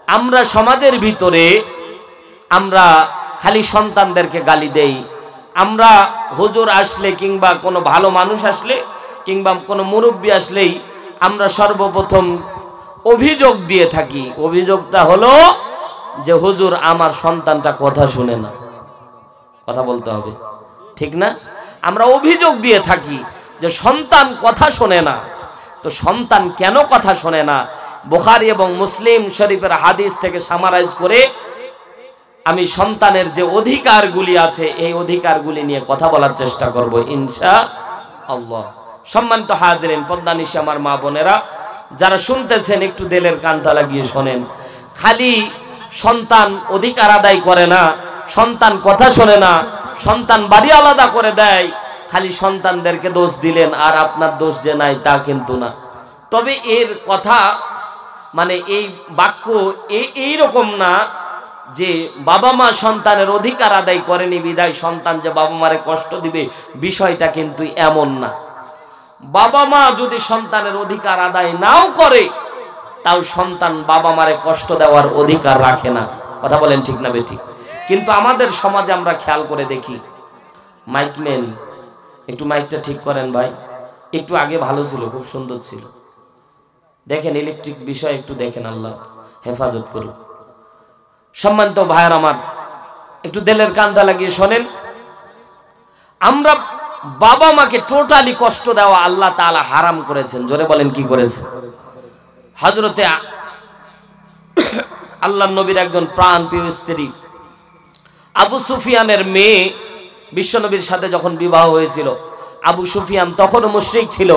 আমরা সমাজের ভিতরে আমরা খালি সন্তানদেরকে গালি দেই। আমরা হুজুর আসলে কিংবা কোনো ভালো মানুষ আসলে কিংবা কোনো মুরব্বী আসলেই আমরা সর্বপ্রথম অভিযোগ দিয়ে থাকি। অভিযোগটা হলো যে হুজুর আমার সন্তানটা কথা শুনে না। কথা বলতে হবে, ঠিক না? আমরা অভিযোগ দিয়ে থাকি যে সন্তান কথা শোনে না। তো সন্তান কেন কথা শোনে না? বুখারী এবং মুসলিম শরীফের হাদিস থেকে সামারাইজ করে আমি সন্তানের যে অধিকারগুলি আছে এই অধিকারগুলি নিয়ে কথা বলার চেষ্টা করব ইনশাআল্লাহ। সম্মানিত হাজিরিন, পদ্মানিশি আমার মা বোনেরা যারা শুনতেছেন একটু দিলের কানটা লাগিয়ে শোনেন। খালি সন্তান অধিকার আদায় করে না, সন্তান কথা শোনে না, সন্তান বাড়ি আলাদা করে দেয়, খালি সন্তানদেরকে দোষ দিলেন আর আপনার দোষ যে নাই তা কিন্তু না। তবে এর কথা মানে এই বাক্য এইরকম না যে বাবা মা সন্তানের অধিকার আদায় করেনি বিদায় সন্তান যে বাবা মারে কষ্ট দিবে, বিষয়টা কিন্তু এমন না। বাবা মা যদি সন্তানের অধিকার আদায় নাও করে তাও সন্তান বাবা মারে কষ্ট দেওয়ার অধিকার রাখে না। কথা বলেন ঠিক না বেঠিক? কিন্তু আমাদের সমাজে আমরা খেয়াল করে দেখি, মাইকম্যান একটু মাইকটা ঠিক করেন ভাই, একটু আগে ভালো ছিল, খুব সুন্দর ছিল। দেখেন ইলেকট্রিক বিষয় একটু দেখেন, আল্লাহ হেফাজত করুন। সম্মানিত ভাইয়ের আমার, একটু দিলের কানটা লাগিয়ে শোনেন। আমরা বাবা মাকে টোটালি কষ্ট দেওয়া আল্লাহ তাআলা হারাম করেছেন। জোরে বলেন কি করেছে? হযরতে আল্লাহর নবীর একজন প্রাণপ্রিয় স্ত্রী আবু সুফিয়ানের মেয়ে বিশ্বনবীর সাথে যখন বিবাহ হয়েছিল, আবু সুফিয়ান তখনও মুশরিক ছিল।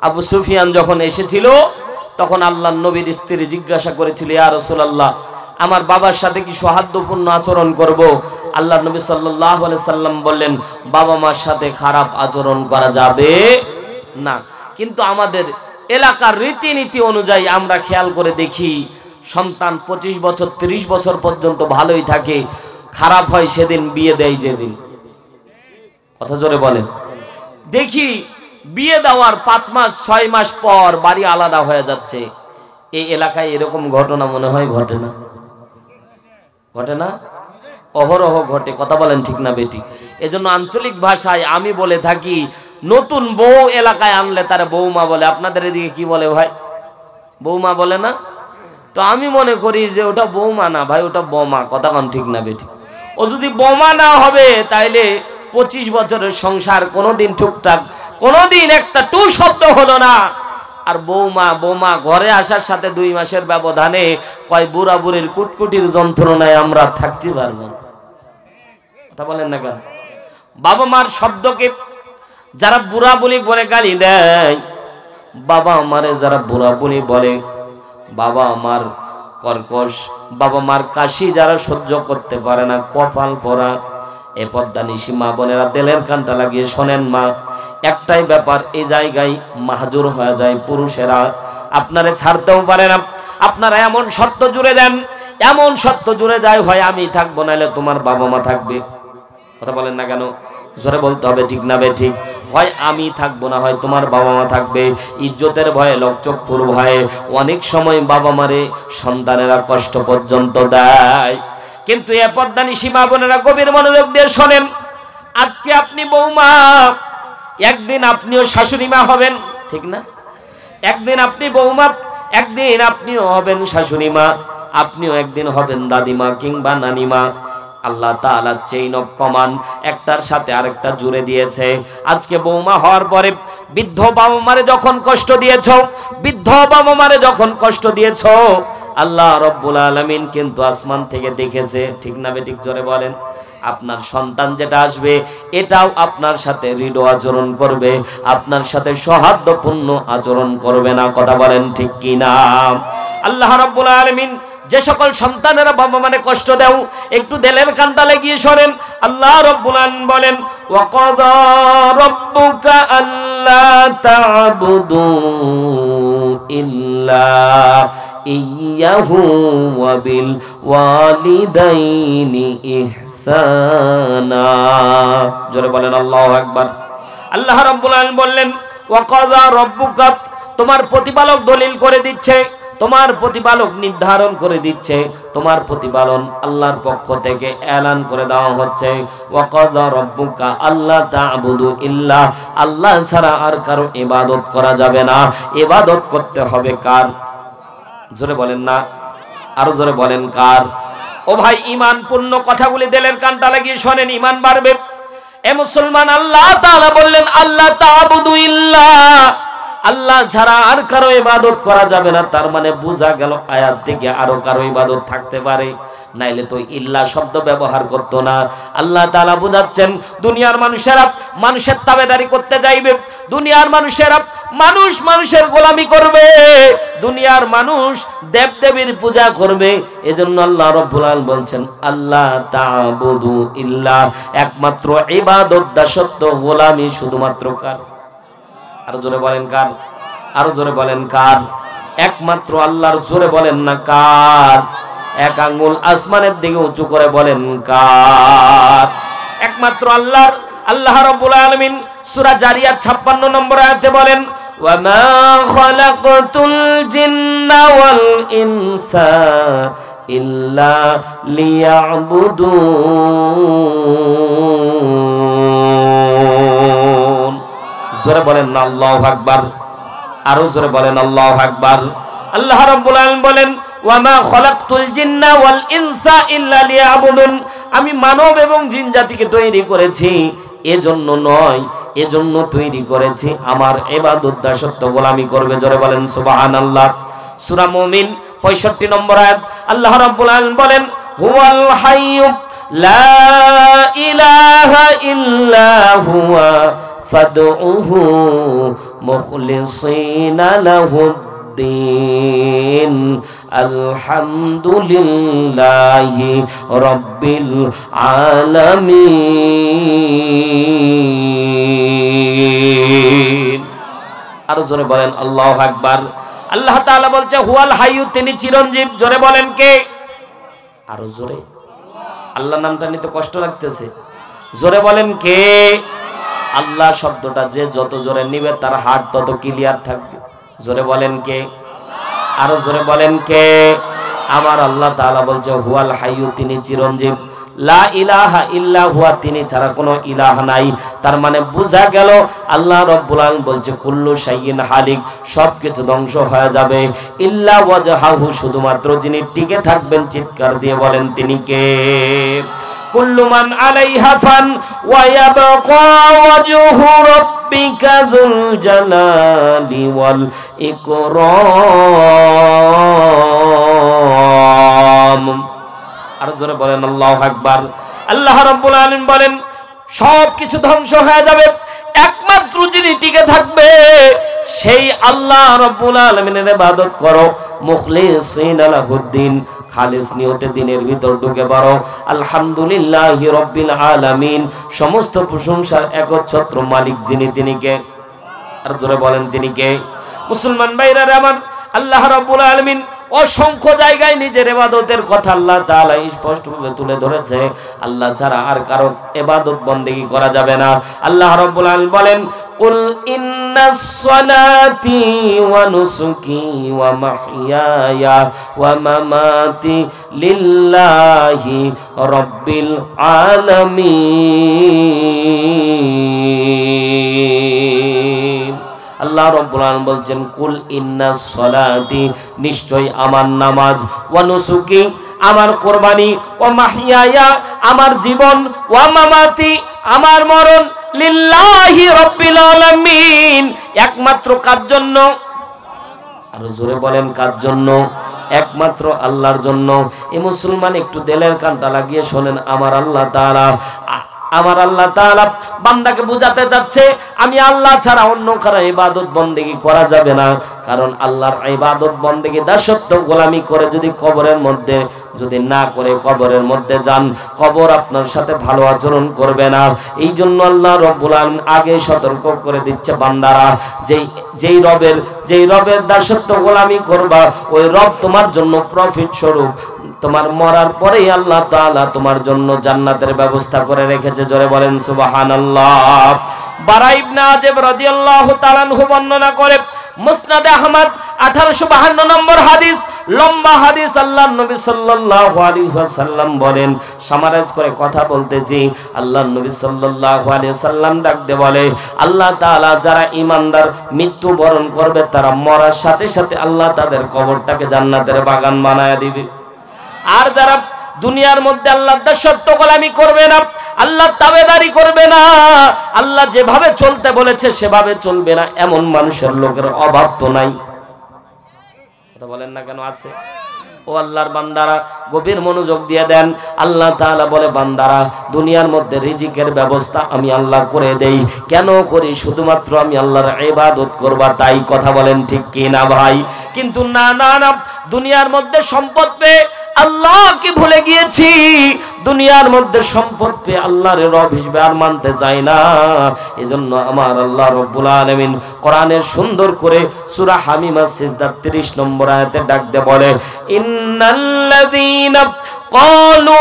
আবু সুফিয়ান যখন এসেছিল তখন আল্লাহর নবীর স্ত্রী জিজ্ঞাসা করেছিল, ইয়া রাসূলুল্লাহ, আমার বাবার সাথে কি সৌহার্দ্যপূর্ণ আচরণ করব? আল্লাহর নবী সাল্লাল্লাহু আলাইহি সাল্লাম বললেন, বাবা মার সাথে খারাপ আচরণ করা যাবে না। কিন্তু আমাদের এলাকার রীতিনীতি অনুযায়ী আমরা খেয়াল করে দেখি, সন্তান 25 বছর 30 বছর পর্যন্ত ভালোই থাকে, খারাপ হয় সেদিন বিয়ে দেয় যেদিন। কথা জোরে বলেন। দেখি বিয়ে দেওয়ার 5 মাস 6 মাস পর বাড়ি আলাদা হয়ে যাচ্ছে। এই এলাকায় এরকম ঘটনা মনে হয় ঘটে না? ঘটে না? অহরহ ঘটে। কথা বলেন ঠিক না বেটি? এজন্য আঞ্চলিক ভাষায় আমি বলে থাকি, নতুন বউ এলাকায় আনলে তারা বৌমা বলে। আপনাদের এদিকে কি বলে ভাই? বৌমা বলে না? তো আমি মনে করি যে ওটা বৌমা না ভাই, ওটা বোমা। কথা কন ঠিক না বেটি? ও যদি বোমা না হবে তাইলে 25 বছরের সংসার কোনোদিন টুকটাক কোনোদিন একটা টু শব্দ হলো না। আর বৌমা বৌমা ঘরে আসার সাথে 2 মাসের ব্যবধানে কয় বুড়া বুড়ির কুটকুটির যন্ত্রণায় আমরা থাকতে পারবো না। কথা বলেন না কেন? বাবা মার শব্দকে যারা বুড়া বলি বলে গালি দেয়, বাবা আমারে যারা বুড়া বলি বলে, বাবা আমার কর্কশ, বাবা মার কাশি যারা সহ্য করতে পারে না, কপাল পরা। এ পদ্মানিশি মা বোনেরা দিলের কানটা লাগিয়ে শোনেন মা, একটাই ব্যাপার, এই জায়গায় মাহজুর হয়ে যায় পুরুষেরা। আপনারে ছাড়তেও পারে না, আপনারা এমন শর্ত জুড়ে দেন, এমন শর্ত জুড়ে যায়, হয় আমি থাকবো নাহলে তোমার বাবা মা থাকবে। কথা বলেন না কেন? জোরে বলতে হবে, ঠিক না বে ঠিক? হয় আমি থাকবো না হয় তোমার বাবা মা থাকবে। ইজ্জতের ভয়ে, লোকচক্ষুর ভয়ে অনেক সময় বাবা মারে সন্তানেরা কষ্ট পর্যন্ত দেয়। কিন্তু এ পদ্মানিশি মা বোনেরা গভীর মনোযোগ দিয়ে শোনেন, আজকে আপনি বৌমা, একদিন আপনিও শাশুড়ি মা হবেন, ঠিক না? একদিন আপনি বৌমা, একদিন আপনিও হবেন শাশুড়ি মা, আপনিও একদিন হবেন দাদিমা কিংবা নানিমা। আল্লাহ তাআলা চেইন অফ কমান্ড একটার সাথে আরেকটা জুড়ে দিয়েছে। আজকে বৌমা হওয়ার পরে বৃদ্ধ বাবা মারে যখন কষ্ট দিয়েছ, বৃদ্ধ বাবা মারে যখন কষ্ট দিয়েছ, আল্লাহ রব্বুল আলামিন কিন্তু আসমান থেকে দেখেছে, ঠিক না বেঠিক? জোরে বলেন। আপনার সন্তান যেটা আসবে এটাও আপনার সাথে হৃদ আচরণ করবে, আপনার সাথে সৌহার্দ্যপূর্ণ আচরণ করবে না। কথা বলেন ঠিক কি না? আল্লাহ রাব্বুল আলামিন যে সকল সন্তানেরা বাবা মানে কষ্ট দাও, একটু দিলের কানটা লাগিয়ে শোনেন। আল্লাহ রাব্বুল আলামিন বলেন, ওয়া ক্বাদা রাব্বুকা আল্লা তা'বুদু ইল্লা ইয়াহু ওয়া বিল ওয়ালিদাইনি ইহসানা। জোরে বলেন আল্লাহু আকবার। আল্লাহ রাব্বুল আলামিন বললেন, ওয়া ক্বাদা রাব্বুকা, তোমার প্রতিপালক দলিল করে দিচ্ছে, তোমার প্রতিপালক নির্ধারণ করে দিচ্ছে, তোমার প্রতিপালন আল্লাহর পক্ষ থেকে এলান করে দেওয়া হচ্ছে, ওয়াকাযা রাব্বুকা আল্লা তা'বুদু ইল্লা, আল্লাহ ছাড়া আর কারো ইবাদত করা যাবে না। ইবাদত করতে হবে কার? জোরে বলেন না, আরো জোরে বলেন কার? ও ভাই, ঈমান পূর্ণ কথাগুলি দিলের কানটা লাগিয়ে শোনেন, ঈমান বাড়বে। এ মুসলমান, আল্লাহ তাআলা বললেন আল্লাহ তা'বুদু ইল্লা, আল্লাহ ছাড়া আর কারো ইবাদত করা যাবে না। তার মানে বোঝা গেল আয়াত থেকে আরো কারো ইবাদত থাকতে পারে, নাইলে তো ইল্লা শব্দ ব্যবহার করতো না। আল্লাহ তাআলা বুঝাচ্ছেন দুনিয়ার মানুষেরা মানুষের তাবেদারি করতে যাইবে, দুনিয়ার মানুষেরা মানুষের গোলামি করবে, দুনিয়ার মানুষ দেবদেবীর পূজা করবে। এজন্য আল্লাহ রাব্বুল আলামিন বলছেন আল্লাহ তা'বুদু ইল্লা, একমাত্র ইবাদত দাসত্ব গোলামি শুধুমাত্র কার? আরো জোরে বলেন কার? আরো জোরে বলেন কার? একমাত্র আল্লাহর। জোরে বলেন না কার? এক আঙ্গুল আসমানের দিকে উঁচু করে বলেন কার? একমাত্র আল্লাহর। আল্লাহ রাব্বুল আলামিন সূরা জারিয়াত 56 নম্বর আয়াতে বলেন ওয়া মা খালাকতুল জিন্না ওয়াল ইনসা ইল্লা লিয়াবুদুন। জোরে বলেন না আল্লাহু আকবার, আরো জোরে বলেন আল্লাহু আকবার। আল্লাহ রাব্বুল আলামিন বলেন ওয়া মা খালাকতুল জিন্না ওয়াল ইনসা ইল্লা লিয়াবুদুন, আমি মানব এবং জিন জাতিকে তৈরি করেছি এজন্য নয়, এজন্য তৈরি করেছি আমার ইবাদত দাসত্ব গোলামি করবে। জোরে বলেন সুবহানাল্লাহ। সূরা মুমিন 65 নম্বর আয়াত আল্লাহ রাব্বুল আলামিন বলেন হুয়াল হাইয়্যু লা ইলাহা ইল্লা হুয়া ফাদউহু মুখলিসিনা লাহুদ্দিন আলহামদুলিল্লাহি রাব্বিল আলামিন। আরো জোরে বলেন আল্লাহু আকবার। আল্লাহ তাআলা বলছে হুয়াল হাইয়্যু, তিনি চিরঞ্জীব। জোরে বলেন কে? আরো জোরে। আল্লাহ নামটা নিতে কষ্ট লাগতেছে, জোরে বলেন কে? আল্লাহ শব্দটা যে যত জোরে নিবে তার হাত তত ক্লিয়ার থাকবে। জোরে বলেন কে? আরো জোরে বলেন কে? আমার আল্লাহ তাআলা বলছে হুয়াল হাইয়্যু, তিনি চিরঞ্জীব। লা ইলাহা ইল্লা হুয়া, তিনি ছাড়া কোনো ইলাহ নাই। তার মানে বোঝা গেল আল্লাহ রাব্বুল আলামিন বলছে কুল্লু শাইইন হালিক, সবকিছু ধ্বংস হয়ে যাবে, ইল্লা ওয়াজহাহু, শুধুমাত্র যিনি টিকে থাকবেন। চিৎকার দিয়ে বলেন তিনি কে? কুল্লু মান আলাইহা ফান ওয়া ইয়াবকা ওয়াজহু রাব্বিকা যুল জালালি ওয়াল ইকরাম। আর জোরে বলেন আল্লাহু আকবার। আল্লাহ রাব্বুল আলামিন বলেন সব কিছু ধ্বংস হয়ে যাবে, একমাত্র যিনি টিকে থাকবে সেই আল্লাহ রাব্বুল আলামিনের ইবাদত করো, মুখলিসিনা লাহুদ্দিন, খালিস নিয়তে দিনের ভিতর ঢুকে পড়ো। আলহামদুলিল্লাহি রাব্বিল আলামিন, সমস্ত প্রশংসার একচ্ছত্র মালিক যিনি, তিনি কে? আর জোরে বলেন তিনি কে? মুসলমান ভাইরা আমার, আল্লাহ রাব্বুল আলামিন অসংখ্য জায়গায় নিজের ইবাদতের কথা আল্লাহ তাআলা স্পষ্টভাবে তুলে ধরেছে। আল্লাহ ছাড়া আর কারো ইবাদত বন্দেগী করা যাবে না। আল্লাহ রাব্বুল আলামিন বলেন কুল ইন্নাস সালাতি ওয়া নুসুকি ওয়া মাহইয়ায়া ওয়া মামাতি লিল্লাহি রাব্বিল আলামিন। আল্লাহ রাব্বুল আলামিন বলছেন কুল ইন্নাস সালাতি, নিশ্চয় আমার নামাজ, ওয়া নুসুকি, আমার কুরবানি, ওয়া মাহইয়ায়া, আমার জীবন, ওয়া মামাতি, আমার মরণ, লিল্লাহি রাব্বিল আলামিন, একমাত্র কার জন্য? আর জোরে বলেন কার জন্য? একমাত্র আল্লাহর জন্য। এই মুসলমান একটু দিলের কানটা লাগিয়ে শোনেন, আমার আল্লাহ তাআলা বান্দাকে বুঝাতে যাচ্ছে আমি আল্লাহ ছাড়া অন্য কারো ইবাদত বন্দেগী করা যাবে না। কারণ আল্লাহর ইবাদত বন্দেগী দাসত্ব গোলামি করে যদি কবরের মধ্যে যদি না করে কবরের মধ্যে যান, কবর আপনার সাথে ভালো আচরণ করবে না। এই জন্য আল্লাহ রাব্বুল আলামিন আগে সতর্ক করে দিচ্ছে বান্দারা, যেই রবের দাসত্ব গোলামি করবা ওই রব তোমার জন্য প্রফিট স্বরূপ তোমার মরার পরেই আল্লাহ তাআলা তোমার জন্য জান্নাতের ব্যবস্থা করে রেখেছে। জোরে বলেন সুবহানাল্লাহ। বারা ইবনে আযিব রাদিয়াল্লাহু তাআলা আনহু বর্ণনা করে মুসনাদে আহমদ 1852 নম্বর হাদিস, লম্বা হাদিস। আল্লাহর নবী সাল্লাল্লাহু আলাইহি ওয়াসাল্লাম বলেন, সামারাইজ করে কথা বলতেছি, আল্লাহর নবী সাল্লাল্লাহু আলাইহি ওয়াসাল্লাম ডাক দিয়ে বলে, আল্লাহ তাআলা যারা ঈমানদার মৃত্যু বরণ করবে তারা মরার সাথে সাথে আল্লাহ তাদের কবরটাকে জান্নাতের বাগান বানায় দিবে। আর যারা দুনিয়ার মধ্যে আল্লাহর দাসত্ব গোলামি করবে না, আল্লাহ তাবেদারি করবে না, আল্লাহ যেভাবে চলতে বলেছে সেভাবে চলবে না, এমন মানুষের লোকের অভাব তো নাই। কথা বলেন না কেন? আছে। ও আল্লাহর বান্দারা, গভীর মনোযোগ দিয়ে দেন। আল্লাহ তাআলা বলে, বান্দারা দুনিয়ার মধ্যে রিজিকের ব্যবস্থা আমি আল্লাহ করে দেই। কেন করি? শুধুমাত্র আমি আল্লাহর ইবাদত করবা তাই। কথা বলেন ঠিক কি না ভাই? কিন্তু না না না, দুনিয়ার মধ্যে সম্পদ পেয়ে আল্লাহকে ভুলে গিয়েছি, দুনিয়ার মধ্যে সম্পদ পেয়ে আল্লাহর রব হিসেবে আর মানতে চাই না। এজন্য আমার আল্লাহ রব্বুল আলামিন কোরআনের সুন্দর করে সূরা হামিমার সিজদার 30 নম্বর আয়াতে ডাক দিয়ে বলে, ইন্নাল্লাযীনা ক্বালু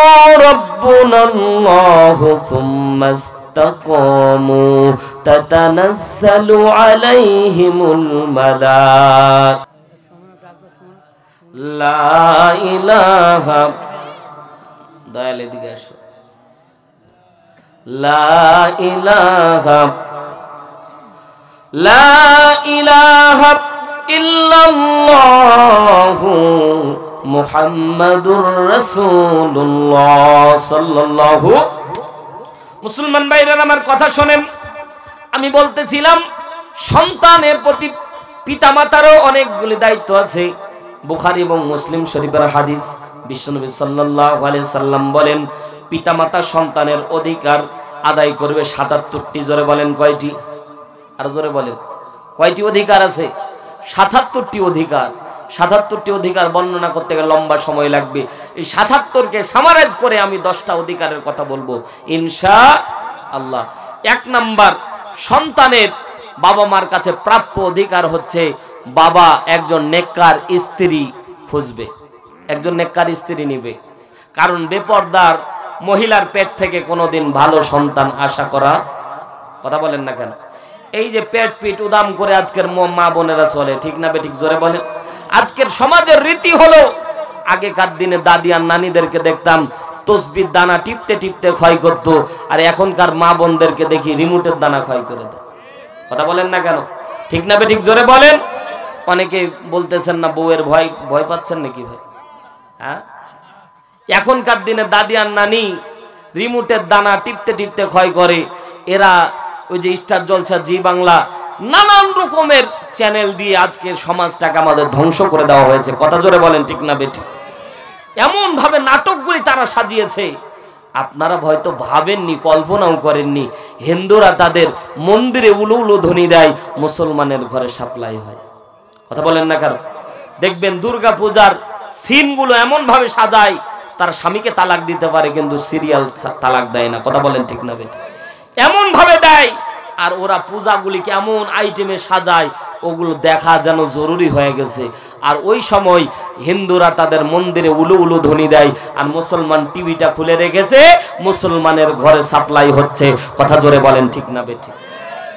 রাব্বুনাল্লাহু সুম্মা ইসতাকামু তাতানাজ্জালু আলাইহিমুল মালায়েকা লা ইলাহা, দয়াল এদিকে আসো, লা ইলাহা ইল্লাল্লাহু মুহাম্মাদুর রাসূলুল্লাহ সাল্লাল্লাহু। মুসলমান ভাইরা আমার কথা শোনেন, আমি বলতেছিলাম সন্তানের প্রতি পিতামাতারও অনেকগুলি দায়িত্ব আছে। বুখারী এবং মুসলিম শরীফের হাদিস, বিশ্বনবী সাল্লাল্লাহু আলাইহি সাল্লাম বলেন, পিতামাতা সন্তানের অধিকার আদায় করবে ৭৭টি। জোরে বলেন কয়টি? আর জোরে বলেন কয়টি অধিকার আছে? ৭৭টি অধিকার। ৭৭টি অধিকার বর্ণনা করতে গেলে লম্বা সময় লাগবে। এই ৭৭কে সামারাইজ করে আমি 10টা অধিকারের কথা বলবো ইনশাআল্লাহ। 1 নাম্বার, সন্তানের বাবা মার কাছে প্রাপ্য অধিকার হচ্ছে বাবা একজন নেককার স্ত্রী খুঁজবে, একজন নেককার স্ত্রী নিবে। কারণ বেপরদার মহিলার পেট থেকে কোনোদিন ভালো সন্তান আশা করা, কথা বলেন না কেন? এই যে পেট পিট উদাম করে আজকের মা বোনেরা চলে, ঠিক না বেঠিক? জোরে বলেন। আজকের সমাজের রীতি হলো, আগেকার দিনে দাদি আর নানিদেরকে দেখতাম তসবির দানা টিপতে টিপতে ক্ষয় করতো, আর এখনকার মা বোনদেরকে দেখি রিমোটের দানা ক্ষয় করে দেয়। কথা বলেন না কেন? ঠিক না বেঠিক? জোরে বলেন। অনেকে বলতেছেন না বউয়ের ভয় পাচ্ছেন নাকি ভাই? হ্যাঁ, এখনকার দিনে দাদি আর নানি রিমোটের দানা টিপতে টিপতে ক্ষয় করে। এরা ওই যে স্টার জলসা, জি বাংলা, নানান রকমের চ্যানেল দিয়ে আজকে সমাজটাকে আমাদের ধ্বংস করে দেওয়া হয়েছে। কথা জোরে বলেন ঠিক না বেঠিক? এমন ভাবে নাটকগুলি তারা সাজিয়েছে, আপনারা হয়তো ভাবেননি, কল্পনাও করেননি। হিন্দুরা তাদের মন্দিরে উলু উলু ধ্বনি দেয়, মুসলমানের ঘরে সাপ্লাই হয়। কথা বলেন না কারো? দেখবেন দুর্গা পূজার সিনগুলো এমন ভাবে সাজায়, তার স্বামীকে তালাক দিতে পারে কিন্তু সিরিয়াল তালাক দেয় না। কথা বলেন ঠিক না বেঠিক? এমন ভাবে দেয়। আর ওরা পূজাগুলিকে এমন আইটেমে সাজায়, ওগুলো দেখা যেন জরুরি হয়ে গেছে। আর ওই সময় হিন্দুরা তাদের মন্দিরে উলু উলু ধ্বনি দেয়, আর মুসলমান টিভিটা খুলে রেখেছে, মুসলমানের ঘরে সাপ্লাই হচ্ছে। কথা জোরে বলেন ঠিক না বেঠিক?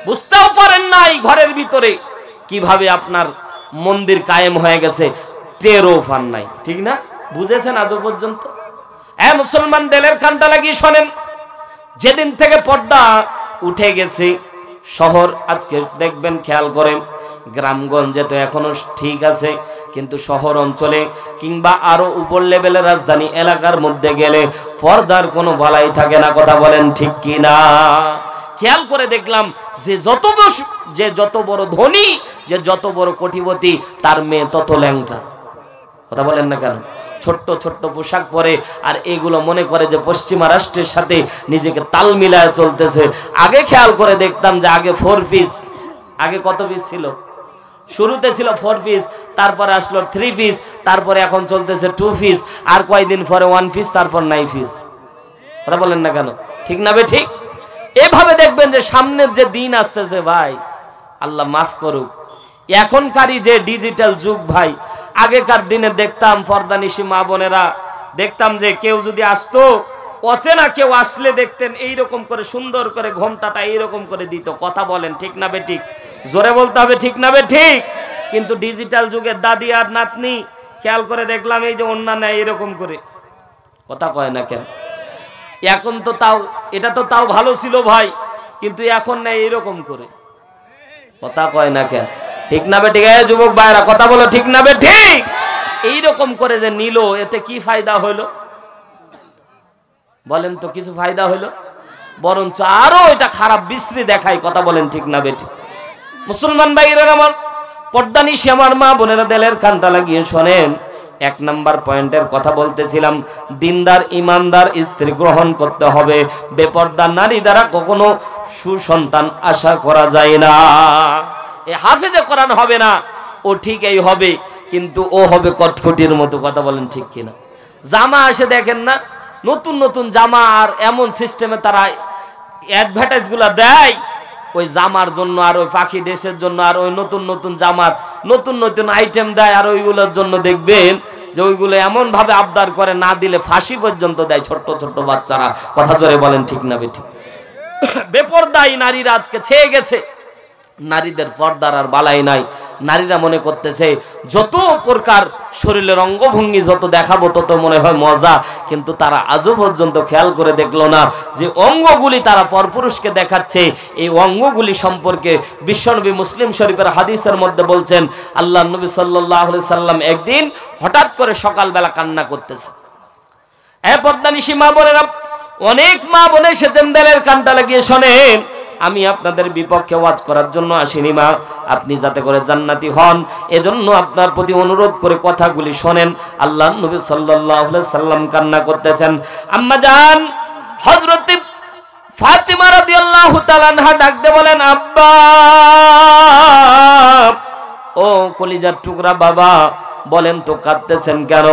বুঝতেও পারেন নাই ঘরের ভিতরে কিভাবে আপনার মন্দির কায়েম হয়ে গেছে, টেরও পান নাই। ঠিক না? বুঝেছেন আজও পর্যন্ত? মুসলমান দিলের কানটা লাগিয়ে শোনেন, যেদিন থেকে পর্দা উঠে গেছে শহর, আজকে দেখবেন খেয়াল করে, গ্রামগঞ্জে তো এখনো ঠিক আছে, কিন্তু শহর অঞ্চলে কিংবা আরো উপর লেভেলের রাজধানী এলাকার মধ্যে গেলে পর্দার কোনো বালাই থাকে না। কথা বলেন ঠিক কি না? খেয়াল করে দেখলাম যে যত বড় ধনী, যে যত বড় কোটিপতি, তার মেয়ে তত ল্যাংটা। কথা বলেন না কেন? ছোট্ট ছোট্ট পোশাক পরে, আর এগুলো মনে করে যে পশ্চিমা রাষ্ট্রের সাথে নিজেকে তাল মিলায় চলতেছে। আগে খেয়াল করে দেখতাম যে আগে 4 পিস, আগে কত পিস ছিল? শুরুতে ছিল 4 পিস, তারপরে আসলো 3 পিস, তারপরে এখন চলতেছে 2 পিস, আর কয়েকদিন পরে 1 পিস, তারপর 9 পিস। কথা বলেন না কেন? ঠিক না বেঠিক? এভাবে দেখবেন যে সামনের যে দিন আসতেছে ভাই, আল্লাহ মাফ করুক, এখনকারই যে ডিজিটাল যুগ ভাই, আগেকার দিনে দেখতাম পর্দানিশী মা বোনেরা, দেখতাম যে কেউ যদি আসতো, অচেনা কেউ আসলে দেখতেন এইরকম করে সুন্দর করে ঘোমটাটা এইরকম করে দিত। কথা বলেন ঠিক না বেঠিক? জোরে বলতে হবে ঠিক না বেঠিক? কিন্তু ডিজিটাল যুগের দাদি আর নাতনি খেয়াল করে দেখলাম এই যে ওন্না নেয় এরকম করে, কথা কয় না কেন? এখন তো তাও এটা তো তাও ভালো ছিল ভাই, কিন্তু এখন নেয় এরকম করে, কথা কয় না কেন? ঠিক না বে ঠিক? যুবক ভাইরা কথা বলো, ঠিক না বে ঠিক? এইরকম করে যে নিল, এতে কি ফায়দা হইলো বলেন তো? কিছু ফায়দা হইলো? বরঞ্চ আরো এটা খারাপ বিশ্রী দেখায়, কথা বলেন ঠিক না বে ঠিক? মুসলমান ভাইরা আমার, পর্দানিশী আমার মা বোনেরা, দিলের কানটা লাগিয়ে শোনেন। 1 নাম্বার পয়েন্টের কথা বলতেছিলাম, দিনদার ইমানদার স্ত্রী গ্রহণ করতে হবে। বেপর্দা নারী দ্বারা কখনো সুসন্তান আশা করা যায় না। এ হাফেজে কোরআন হবে না, ও ঠিকই হবে, কিন্তু ও হবে কটকটির মতো, কথা বলেন ঠিক কিনা? জামা আসে দেখেন না, নতুন নতুন জামা, আর এমন সিস্টেমে তারা অ্যাডভার্টাইজ গুলা দেয় ওই জামার জন্য, আর ওই পাখি ড্রেসের জন্য, আর ওই নতুন নতুন জামার নতুন নতুন আইটেম দেয়, আর ওইগুলোর জন্য দেখবেন যে ওইগুলো এমন ভাবে আবদার করে, না দিলে ফাঁসি পর্যন্ত দেয় ছোট্ট ছোট্ট বাচ্চারা, কথা জোরে বলেন ঠিক না বেঠিক? বেপরদাই নারীরা আজকে ছেয়ে গেছে, নারীদের পর্দার আর বালাই নাই। নারীরা মনে করতেছে যত প্রকার শরীরের অঙ্গভঙ্গি যত দেখাবো তত মনে হয় মজা, কিন্তু তারা আজও পর্যন্ত খেয়াল করে দেখলো না যে অঙ্গগুলি তারা পরপুরুষকে দেখাচ্ছে। এই অঙ্গগুলি সম্পর্কে বিশ্বনবী মুসলিম শরীফের হাদিসের মধ্যে বলছেন, আল্লাহ নবী সাল্লাল্লাহু আলাইহি সাল্লাম একদিন হঠাৎ করে সকালবেলা কান্না করতেছে। পর্দানিশী মা বোনেরা, অনেক মা বোনে এসেছেন, দিলের কানটা লাগিয়ে শোনেন। আমি আপনাদের বিপক্ষে ওয়াজ করার জন্য আসিনি মা, আপনি যাতে করে জান্নাতি হন এজন্য আপনার প্রতি অনুরোধ করে কথাগুলি শোনেন। আল্লাহ নবী সাল্লাল্লাহু আলাইহি সাল্লাম কান্না করতেছেন। আম্মা জান হযরত ফাতিমা রাদিয়াল্লাহু তাআলা আনহা ডাকতে বলেন, আব্বা, ও কলিজার টুকরা বাবা, বলেন তো কাঁদতেছেন কেন?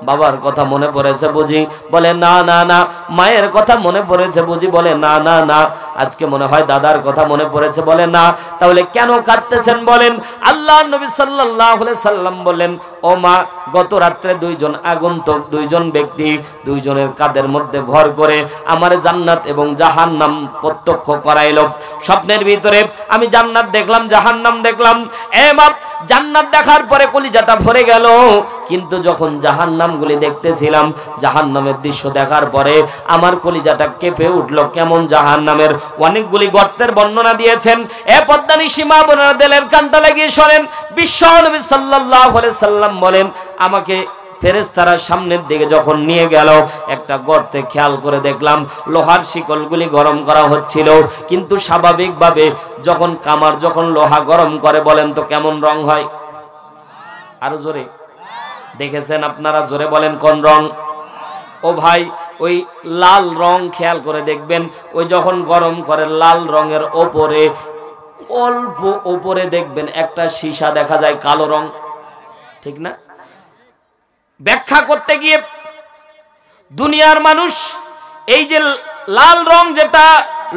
বাবার কথা মনে পড়েছে বুঝি? বলে না না না। মায়ের কথা মনে পড়েছে বুঝি? বলে না না না। আজকে মনে হয় দাদার কথা মনে পড়েছে? বলে না। তাহলে কেন কাঁদতেছেন বলেন? আল্লাহ নবী সাল্লাল্লাহু আলাইহি সাল্লাম বলেন, ও মা, গত রাত্রে দুইজন আগন্তুক, দুইজন ব্যক্তি, দুইজনের কাঁধের মধ্যে ভর করে আমার জান্নাত এবং জাহান্নাম প্রত্যক্ষ করাইলো। স্বপ্নের ভিতরে আমি জান্নাত দেখলাম, জাহান্নাম দেখলাম। এ মা, জান্নাত দেখার পরে কলিজাটা ভরে গেল, কিন্তু যখন জাহান্নামগুলি দেখতেছিলাম, জাহান্নামের দৃশ্য দেখার পরে আমার কলিজাটা কেঁপে উঠলো। কেমন জাহান্নামের অনেকগুলি গর্তের বর্ণনা দিয়েছেন। এ পদ্মানিশী মা বোনেরা, দিলের কানটা লাগিয়ে শোনেন। বিশ্বনবী সাল্লাল্লাহু আলাইহি সাল্লাম বলেন, আমাকে ফেরেশতারা সামনের দিকে যখন নিয়ে গেল, একটা গর্তে খেয়াল করে দেখলাম লোহার শিকলগুলি গরম করা হচ্ছিল। কিন্তু স্বাভাবিকভাবে যখন কামার যখন লোহা গরম করে, বলেন তো কেমন রং হয়? আরো জোরে দেখেছেন আপনারা? জোরে বলেন কোন রং? ও ভাই, ওই লাল রং খেয়াল করে দেখবেন, ওই যখন গরম করে লাল রঙের ওপরে অল্প ওপরে দেখবেন একটা সীসা দেখা যায় কালো রং, ঠিক না? ব্যাখ্যা করতে গিয়ে দুনিয়ার মানুষ এই যে লাল রং যেটা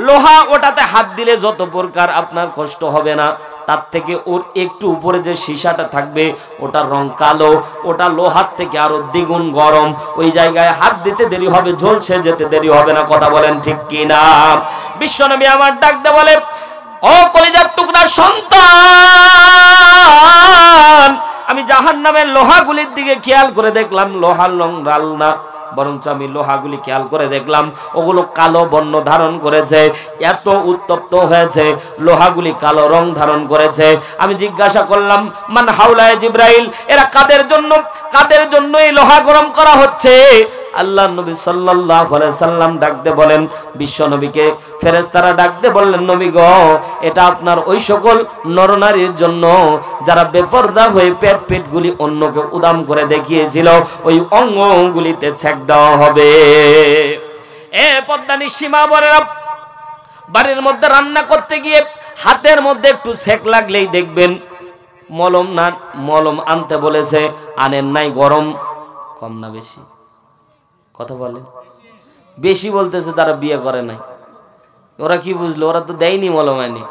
লোহা, ওটাতে হাত দিলে যত প্রকার আপনার কষ্ট হবে না, তার থেকে ওর একটু উপরে যে সীসাটা থাকবে ওটার রং কালো, ওটা লোহার থেকে আরো দ্বিগুণ গরম। ওই জায়গায় হাত দিতে দেরি হবে, ঝলসে যেতে দেরি হবে না, কথা বলেন ঠিক কিনা? বিশ্বনবী আমার ডাকতে বলে, ও কলিজার টুকরা সন্তান, আমি জাহান্নামের লোহাগুলির দিকে খেয়াল করে দেখলাম, লোহার রং লাল না, বরঞ্চ আমি লোহাগুলি খেয়াল করে দেখলাম ওগুলো কালো বর্ণ ধারণ করেছে। এত উত্তপ্ত হয়েছে, লোহাগুলি কালো রং ধারণ করেছে। আমি জিজ্ঞাসা করলাম, মান হাওলায়ে জিব্রাইল, এরা কাদের জন্য এই লোহা গরম করা হচ্ছে? আল্লাহ নবী সাল্লাল্লাহু আলাইহি সাল্লাম ডাকতে বলেন, বিশ্ব নবীকে ফেরেশতারা ডাকতে বললেন, নবী গো, এটা আপনার ওই সকল নরনারীর জন্য যারা বেপরদা হয়ে পেটগুলি অন্যকে উদাম করে দেখিয়েছিল, ওই অঙ্গগুলিতে ছেক দেওয়া হবে। এ পদ্মানিশী মা বোনেরা, বাড়ির মধ্যে রান্না করতে গিয়ে হাতের মধ্যে একটু ছেক লাগলেই দেখবেন মলম আনতে বলেছে, আনেন নাই। গরম কম না বেশি? কথা বলেন। বেশি বলতেছে যারা বিয়ে করে নাই। ওরা কি বুঝলো? ওরা তো দেয়নি মলম আনি।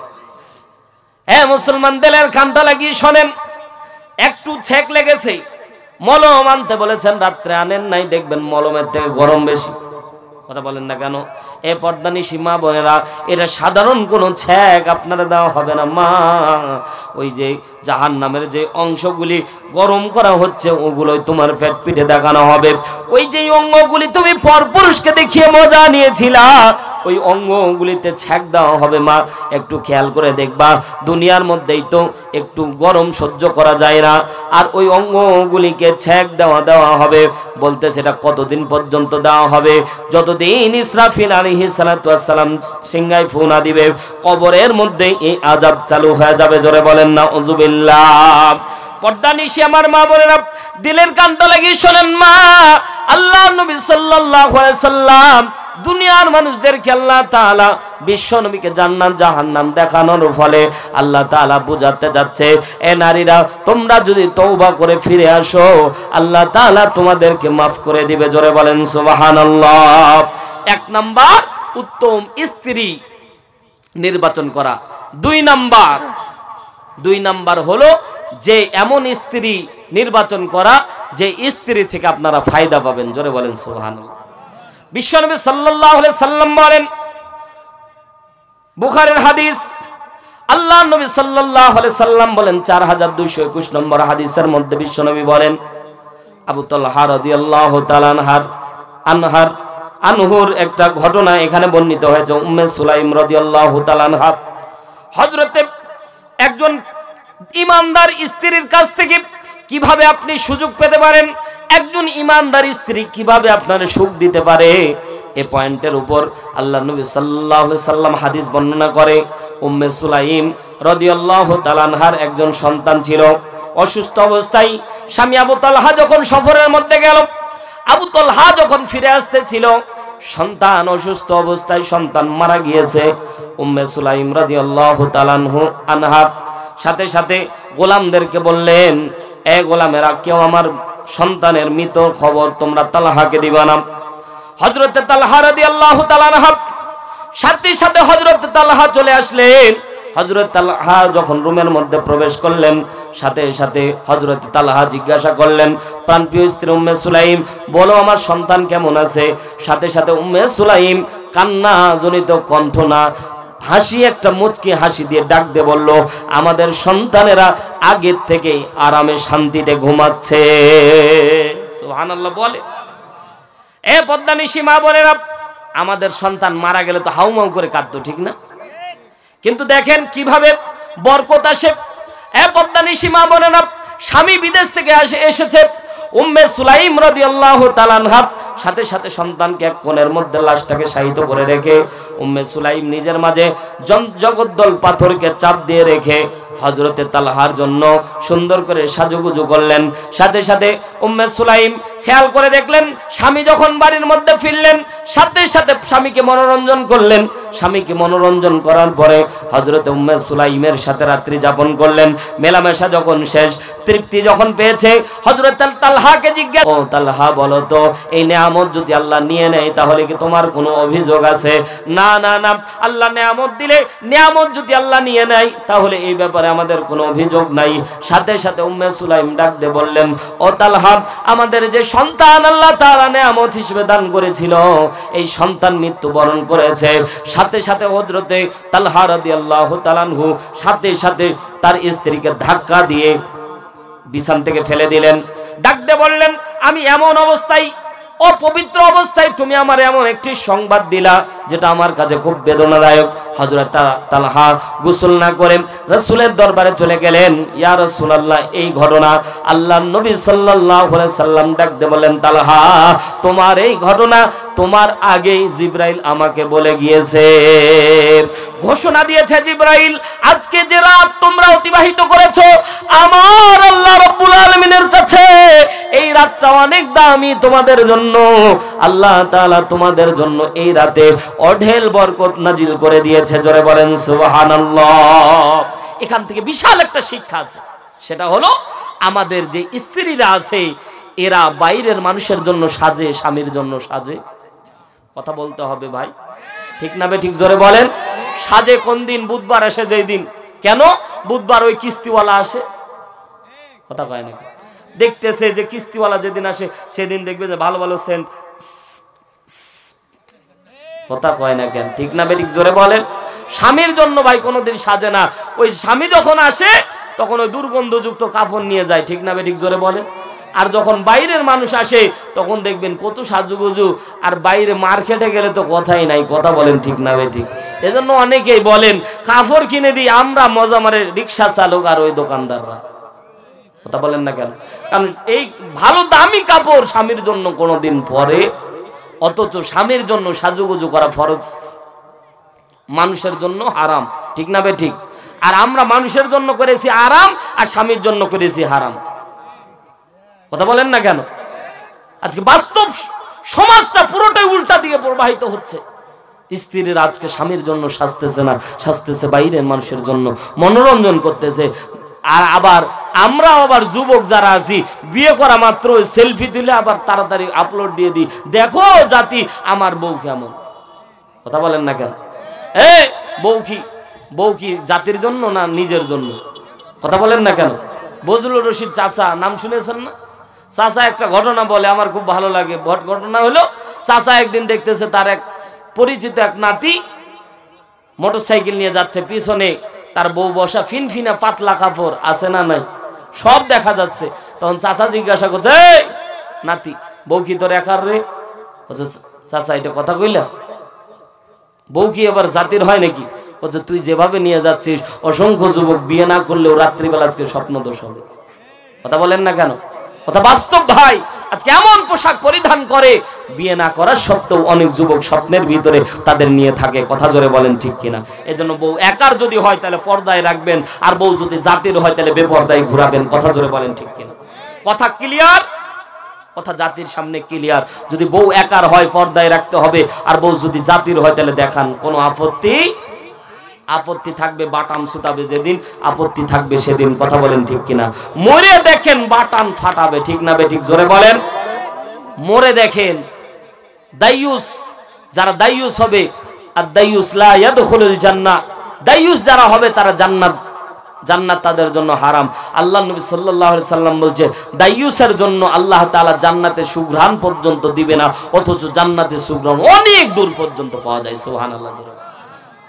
হ্যাঁ মুসলমান, দিলের কানটা লাগিয়ে শোনেন। একটু ছেক লেগেছে, মলম আনতে বলেছেন, রাত্রে আনেন নাই, দেখবেন মলমের থেকে গরম বেশি। কথা বলেন না কেন? এ পর্দানিশী মা বোনেরা, এটা সাধারণ কোনো ছ্যাক আপনারা দেওয়া হবে না মা। ওই যে জাহান্নামের যে অংশগুলি গরম করা হচ্ছে ওগুলোই তোমার পেট পিঠে দেখানো হবে। ওই যে অঙ্গগুলি তুমি পরপুরুষকে দেখিয়ে মজা নিয়েছিলা, ওই অঙ্গগুলিতে ছ্যাক দেওয়া হবে মা। একটু খেয়াল করে দেখবা, দুনিয়ার মধ্যেই তো একটু গরম সহ্য করা যায় না, আর ওই অঙ্গগুলিকে ছ্যাক দেওয়া হবে। বলতে সেটা কতদিন পর্যন্ত দেওয়া হবে? যতদিন ইসরাফিল আলাইহিস সালাতু ওয়াস সালাম সিংহায় ফু না দিবে, কবরের মধ্যে এই আযাব চালু হয়ে যাবে। জোরে বলেন না উযুবিল্লাহ। পর্দানিশী আমার মা বোনেরা, দিলের কানটা লাগিয়ে শোনেন মা। আল্লাহ নবী সাল্লাল্লাহু আলাইহি সাল্লাম দুনিয়ার মানুষদেরকে আল্লাহ তাআলা বিশ্ব নবীকে জান্নাত জাহান্নাম দেখানোর ফলে আল্লাহ তাআলা বুঝাতে যাচ্ছে, এ নারীরা তোমরা যদি তওবা করে ফিরে আসো, আল্লাহ তাআলা তোমাদেরকে মাফ করে দিবে। জোরে বলেন সুবহানাল্লাহ। এক নাম্বার উত্তম স্ত্রী নির্বাচন করা। দুই নাম্বার হলো যে এমন স্ত্রী নির্বাচন করা যে স্ত্রী থেকে আপনারা ফায়দা পাবেন। জোরে বলেন সুবহানাল্লাহ। বিশ্বনবী সাল্লাল্লাহু আলাইহি সাল্লাম বলেন, বুখারীর হাদিস, আল্লাহ নবী সাল্লাল্লাহু আলাইহি সাল্লাম বলেন 4221 নম্বর হাদিসের মধ্যে বিশ্বনবী বলেন, আবু তালহা রাদিয়াল্লাহু তাআলা আনহুর একটা ঘটনা এখানে বর্ণিত হয়েছে। উম্মে সুলাইম রাদিয়াল্লাহু তাআলা আনহা হযরতে একজন ঈমানদার স্ত্রীর কাছ থেকে কিভাবে আপনি সুযোগ পেতে পারেন, একজন ঈমানদার স্ত্রী কিভাবে আপনার সুখ দিতে পারে, এ পয়েন্টের উপর আল্লাহ নবী সাল্লাল্লাহু আলাইহি সাল্লাম হাদিস বর্ণনা করে। উম্মে সুলাইম রাদিয়াল্লাহু তাআলা আনহার একজন সন্তান ছিল। অসুস্থ অবস্থায় স্বামী আবু তালহা যখন সফরের মধ্যে গেল, আবু তালহা যখন ফিরে আসতেছিল, সন্তান অসুস্থ অবস্থায় সন্তান মারা গিয়েছে। উম্মে সুলাইম রাদিয়াল্লাহু তাআলা আনহা সাথে সাথে গোলামদেরকে বললেন, এ গোলামেরা, কেউ আমার সন্তানের মৃত খবর তোমরা তালহাকে দিবা না। হযরতে তালহা রাদিয়াল্লাহু তাআলা আনহা সাথে সাথে হযরতে তালহা চলে আসলেন। হযরত তালহা যখন রুমের মধ্যে প্রবেশ করলেন, সাথে সাথে হযরতে তালহা জিজ্ঞাসা করলেন, প্রাণপ্রিয় স্ত্রী উম্মে সুলাইম, বলো আমার সন্তান কেমন আছে? সাথে সাথে উম্মে সুলাইম কান্না জনিত কণ্ঠ না, হাসি, একটা মুচকি হাসি দিয়ে ডাক দিয়ে বলল, আমাদের সন্তানেরা আগের থেকে আরামে শান্তিতে ঘুমাচ্ছে। সুবহানাল্লাহ বলে। এ পদ্মানিশী মা বোনেরা, আমাদের সন্তান মারা গেলে তো হাউমাউ করে কাঁদতো, ঠিক না? কিন্তু দেখেন কিভাবে বরকত আসে। এ পদ্মানিশী মা বোনেরা, স্বামী বিদেশ থেকে এসেছে। উম্মে সুলাইম রাদিয়াল্লাহু তাআলা আনহা সাথে সাথে সন্তানকে এক কোণের মধ্যে লাশটাকে শায়িত করে রেখে উম্মে সুলাইম নিজের মাঝে জগদ্দল পাথরকে চাপ দিয়ে রেখে হযরতে তালহার জন্য সুন্দর করে সাজুগুজু করলেন। সাথে সাথে উম্মে সুলাইম খেয়াল করে দেখলেন, স্বামী যখন বাড়ির মধ্যে ফিরলেন, সাথে সাথে স্বামীকে মনোরঞ্জন করলেন। স্বামীকে মনোরঞ্জন করার পরে হযরতে উম্মে সুলাইমের সাথে রাত্রি যাপন করলেন। মেলামেশা যখন শেষ, তৃপ্তি যখন পেয়েছে, হযরত তালহাকে জিজ্ঞাসা, ও তালহা, বলো তো, এই নেয়ামত যদি আল্লাহ নিয়ে নেয় তাহলে কি তোমার কোনো অভিযোগ আছে? না না না, আল্লাহ নেয়ামত দিলে, নেয়ামত যদি আল্লাহ নিয়ে নেয় তাহলে এই ব্যাপারে আমাদের কোনো অভিযোগ নাই। সাথে সাথে উম্মে সুলাইম ডাক দিয়ে বললেন, ও তালহা, আমাদের যে সন্তান আল্লাহ তাআলা নেয়ামত হিসেবে দান করেছিল, এই সন্তান মৃত্যুবরণ করেছে। সাথে সাথে হযরতে তালহা রাদিয়াল্লাহু তাআলা আনহু সাথে সাথে তার স্ত্রীকে ধাক্কা দিয়ে বিছানা থেকে ফেলে দিলেন। ডাক দিয়ে বললেন, আমি এমন অবস্থায়, অপবিত্র অবস্থায় তুমি আমার এমন একটি সংবাদ দিলা যেটা আমার কাছে খুব বেদনাদায়ক। হযরত তালহা গোসল না করে রাসূলের দরবারে চলে গেলেন। ইয়া রাসূলুল্লাহ, এই ঘটনা আল্লাহর নবী সাল্লাল্লাহু আলাইহি সাল্লাম ডাক দিয়ে বলেন, তালহা, তোমার এই ঘটনা তোমার আগেই জিবরাইল আমাকে বলে গিয়েছে। ঘোষণা দিয়েছে জিবরাইল, আজকে যে রাত তোমরা অতিবাহিত করেছো আমার আল্লাহ রাব্বুল আলামিনের কাছে এই রাতটা অনেক দামি তোমাদের জন্য। আল্লাহ তাআলা তোমাদের জন্য এই রাতে অঢেল বরকত নাজিল করে দিয়েছে। জোরে বলেন সুবহানাল্লাহ। এখান থেকে বিশাল একটা শিক্ষা আছে, সেটা হলো আমাদের যে স্ত্রীরা আছে এরা বাইরের মানুষের জন্য সাজে, স্বামীর জন্য সাজে। কথা বলতে হবে ভাই, ঠিক না বে ঠিক? জোরে বলেন। সাজে কোন দিন? বুধবার আসে যেই দিন। কেন? বুধবার ওই কিস্তিওয়ালা আসে। কথা কয় নাকি? দেখতেছে যে কিস্তিওয়ালা যেদিন আসে সেদিন দেখবে যে ভালো ভালো সেন্ট কথা কয় না কেন? ঠিক না বেঠিক? জোরে বলেন। স্বামীর জন্য ভাই কোনোদিন সাজে না। ওই স্বামী যখন আসে তখন ওই দুর্গন্ধযুক্ত কাপড় নিয়ে যায়। ঠিক না বেঠিক? জোরে বলেন। আর যখন বাইরের মানুষ আসে তখন দেখবেন কত সাজুগুজু, আর বাইরে মার্কেটে গেলে তো কথাই নাই। কথা বলেন ঠিক না বেঠিক? এজন্য অনেকেই বলেন কাপড় কিনে দিই আমরা, মজা মারে রিক্সা চালক আর ওই দোকানদাররা। কথা বলেন না কেন? কারণ এই ভালো দামি কাপড় স্বামীর জন্য কোনোদিন পরে, অথচ স্বামীর জন্য সাজুগুজু করা ফরজ, মানুষের জন্য হারাম। ঠিক না বেঠিক? আর আমরা মানুষের জন্য করেছি আরাম আর স্বামীর জন্য করেছি হারাম। কথা বলেন না কেন? আজকে বাস্তব সমাজটা পুরোটাই উল্টা দিকে প্রবাহিত হচ্ছে। স্ত্রীর আজকে স্বামীর জন্য সাজতেছে না, সাজতেছে বাইরের মানুষের জন্য, মনোরঞ্জন করতেছে। আর আবার আমরা আবার যুবক যারা আছি বিয়ে করা মাত্র সেলফি তুলে আবার তাড়াতাড়ি আপলোড দিয়ে দিই, দেখো জাতি আমার বউ কেমন। কথা বলেন না কেন? বউ কি জাতির জন্য না নিজের জন্য? কথা বলেন না কেন? বজলুর রশিদ চাচা নাম শুনেছেন না? চাচা একটা ঘটনা বলে, আমার খুব ভালো লাগে। ঘটনা হলো, চাচা একদিন দেখতেছে তার এক পরিচিত এক নাতি মোটরসাইকেল নিয়ে যাচ্ছে, পিছনে তার বউ বসা, ফিনফিনা পাতলা কাপড় আছে না নাই, সব দেখা যাচ্ছে। তখন চাচা জিজ্ঞাসা করছে, এই নাতি, বউ কি তোর একার রে? চাচা এটা কথা কইলা? বউ কি এবার জাতির হয় নাকি? বলছে তুই যেভাবে নিয়ে যাচ্ছিস অসংখ্য যুবক বিয়ে না করলেও রাত্রিবেলা আজকে স্বপ্ন দোষ হবে। কথা বলেন না কেন? কথা বাস্তব ভাই। আজকে এমন পোশাক পরিধান করে বিয়ে না করার সত্ত্বেও অনেক যুবক স্বপ্নের ভিতরে তাদের নিয়ে থাকে। কথা জোরে বলেন ঠিক কিনা? এজন্য বউ একার যদি হয় তাহলে পর্দায় রাখবেন, আর বউ যদি জাতির হয় তাহলে বেপর্দায় ঘুরাবেন। কথা জোরে বলেন ঠিক কিনা? কথা ক্লিয়ার? কথা জাতির সামনে ক্লিয়ার। যদি বউ একার হয় পর্দায় রাখতে হবে, আর বউ যদি জাতির হয় তাহলে দেখান, কোনো আপত্তি থাকবে, বাটাম ছুটাবে যেদিন, আপত্তি থাকবে সেদিন। কথা বলেন ঠিক কিনা? মরে দেখেন বাটান ফাটাবে। ঠিক না বেঠিক? জোরে বলেন। মরে দেখেন দাইয়ুস, যারা দাইয়ুস হবে, আর দাইয়ুস লা ইয়াদখুলুল জান্নাহ, দাইয়ুস যারা হবে তারা জান্নাত তাদের জন্য হারাম। আল্লাহ নবী সাল্লাল্লাহু আলাইহি সাল্লাম বলছে দাইয়ুসের জন্য আল্লাহ তাআলা জান্নাতে সুঘ্রাণ পর্যন্ত দিবে না, অথচ জান্নাতে সুঘ্রাণ অনেক দূর পর্যন্ত পাওয়া যায়। সুবহানাল্লাহ।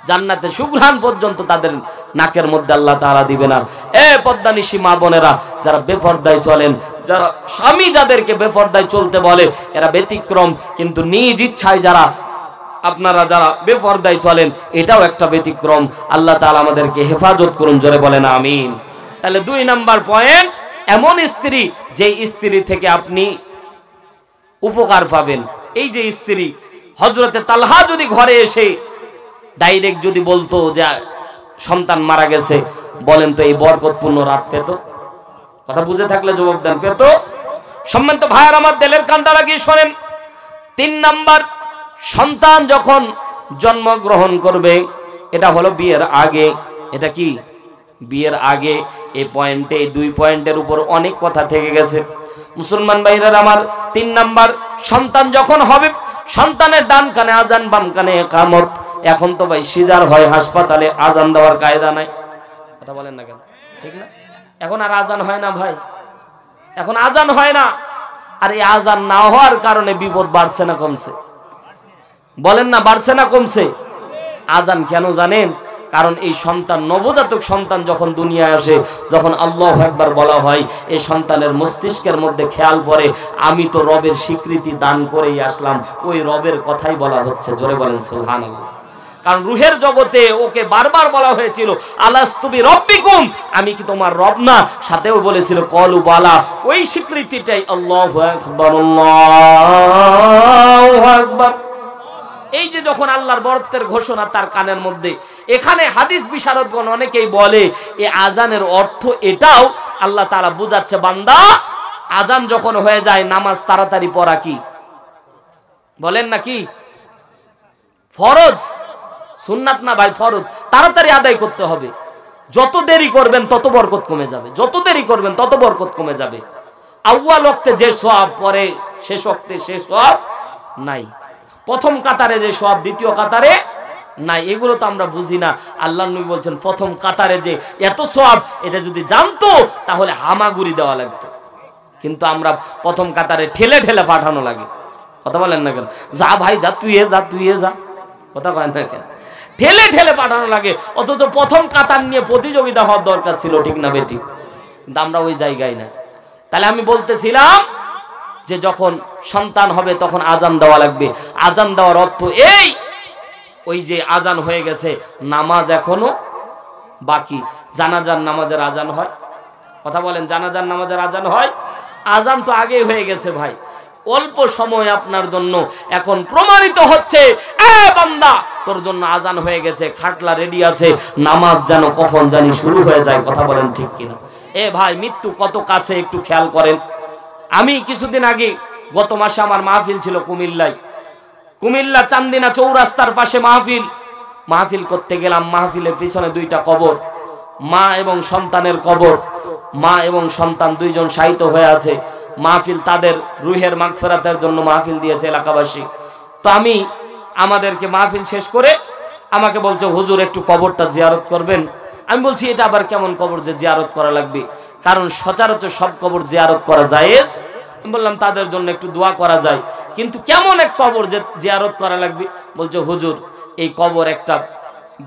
জান্নাতে সুঘ্রাণ পর্যন্ত তাদের নাকের মধ্যে আল্লাহ তাআলা দিবে না। পদ্মানিশী মা বোনেরা যারা বেপরদায় চলেন, যারা স্বামী যাদেরকে বেপরদায় চলতে বলে এরা ব্যতিক্রম, কিন্তু নিজ ইচ্ছায় আপনারা যারা বেপরদায় চলেন এটাও একটা ব্যতিক্রম। আল্লাহ তাআলা আমাদেরকে হেফাজত করুন। জোরে বলেন আমিন। তাহলে 2 নাম্বার পয়েন্ট, এমন স্ত্রী যে স্ত্রী থেকে আপনি উপকার পাবেন। এই যে স্ত্রী, হযরতে তালহা যদি ঘরে এসে ডাইরেক্ট যদি বলতো যে সন্তান মারা গেছে, বলেন তো এই বরকতপূর্ণ রাত পেত? কথা বুঝে থাকলে জবাব দেন, পেত? সম্মানিত ভাইয়ার আমার, দিলের কানটা লাগিয়ে শোনেন। 3 নাম্বার, সন্তান যখন জন্মগ্রহণ করবে, এটা হলো বিয়ের আগে। এটা কি? বিয়ের আগে। এই পয়েন্টে, এই 2 পয়েন্টের উপর অনেক কথা থেকে গেছে মুসলমান ভাইরা আমার। 3 নাম্বার, সন্তান যখন হবে, সন্তানের ডান কানে আজান, বাম কানে ইকামত। এখন তো ভাই সিজার হয় হাসপাতালে, আজান দেওয়ার কায়দা নাই। কথা বলেন না কেন? ঠিক না? এখন আর আজান হয় না ভাই, এখন আজান হয় না। আর এই আজান না হওয়ার কারণে বিপদ বাড়ছে না কমছে? বলেন না, বাড়ছে না কমছে? আজান কেন জানেন? কারণ এই সন্তান, নবজাতক সন্তান যখন দুনিয়ায় আসে, যখন আল্লাহু আকবার বলা হয়, এই সন্তানের মস্তিষ্কের মধ্যে খেয়াল পড়ে আমি তো রবের স্বীকৃতি দান করেই আসলাম, ওই রবের কথাই বলা হচ্ছে। জোরে বলেন সুবহানাল্লাহ। কারণ রুহের জগতে ওকে বারবার বলা হয়েছিল আলাস্তু বিরাব্বিকুম, আমি কি তোমার রব না? সাথেও বলেছিল ক্বালু বালা। ওই স্বীকৃতিটাই আল্লাহু আকবার, আল্লাহু আকবার। এই যে যখন আল্লাহর বরত্বের ঘোষণা তার কানের মধ্যে, এখানে হাদিস বিশারদগণ অনেকেই বলে এই আজানের অর্থ এটাও আল্লাহ তাআলা বুঝাচ্ছে, বান্দা আজান যখন হয়ে যায় নামাজ তাড়াতাড়ি পড়া কি? বলেন না কি? ফরজ, সুন্নাত না ভাই, ফরজ। তাড়াতাড়ি আদায় করতে হবে। যত দেরি করবেন তত বরকত কমে যাবে, যত দেরি করবেন তত বরকত কমে যাবে। আউয়াল ওয়াক্তে যে সওয়াব, পরে শেষ ওয়াক্তে সে সওয়াব নাই। প্রথম কাতারে যে সওয়াব, দ্বিতীয় কাতারে নাই। এগুলো তো আমরা বুঝি না। আল্লাহর নবী বলছেন প্রথম কাতারে যে এত সওয়াব, এটা যদি জানতো তাহলে হামাগুড়ি দেওয়া লাগতো। কিন্তু আমরা প্রথম কাতারে ঠেলে ঠেলে পাঠানো লাগে। কথা বলেন না কেন? যা ভাই যা, তুই যা, তুই যা। কথা কয় না কেন? ঠেলে ঠেলে পাঠানো লাগে, অথচ প্রথম কাতার নিয়ে প্রতিযোগিতা হওয়ার দরকার ছিল, ঠিক না বেটি? কিন্তু আমরা ওই জায়গায় না। তাহলে আমি বলতেছিলাম যে যখন সন্তান হবে তখন আজান দেওয়া লাগবে। আজান দেওয়ার অর্থ এই, ওই যে আজান হয়ে গেছে, নামাজ এখনো বাকি। জানাজার নামাজের আজান হয়, কথা বলেন, জানাজার নামাজের আজান হয়? আজান তো আগেই হয়ে গেছে ভাই, অল্প সময় আপনার জন্য এখন প্রমাণিত হচ্ছে, এ বান্দা তোর জন্য আজান হয়ে গেছে, খাটলা রেডি আছে, নামাজ যেন কখন জানি শুরু হয়ে যায়। কথা বলেন ঠিক কিনা? এ ভাই, মৃত্যু কত কাছে একটু খেয়াল করেন। আমি কিছুদিন আগে, গত মাসে আমার মাহফিল ছিল কুমিল্লায়, কুমিল্লা চান্দিনা চৌরাস্তার পাশে মাহফিল করতে গেলাম। মাহফিলের পিছনে দুইটা কবর, মা এবং সন্তানের কবর। মা এবং সন্তান দুইজন শায়িত হয়ে আছে। মাহফিল তাদের রুহের মাগফিরাতের জন্য মাহফিল দিয়েছে এলাকাবাসী। তো আমাদেরকে মাহফিল শেষ করে আমাকে বলছে, হুজুর একটু কবরটা জিয়ারত করবেন। আমি বলছি, এটা আবার কেমন কবর যে জিয়ারত করা লাগবে? কারণ সচরাচর সব কবর জিয়ারত করা জায়েজ। আমি বললাম তাদের জন্য একটু দোয়া করা যায়, কিন্তু কেমন এক কবর যে জিয়ারত করা লাগবে? বলছে, হুজুর এই কবর একটা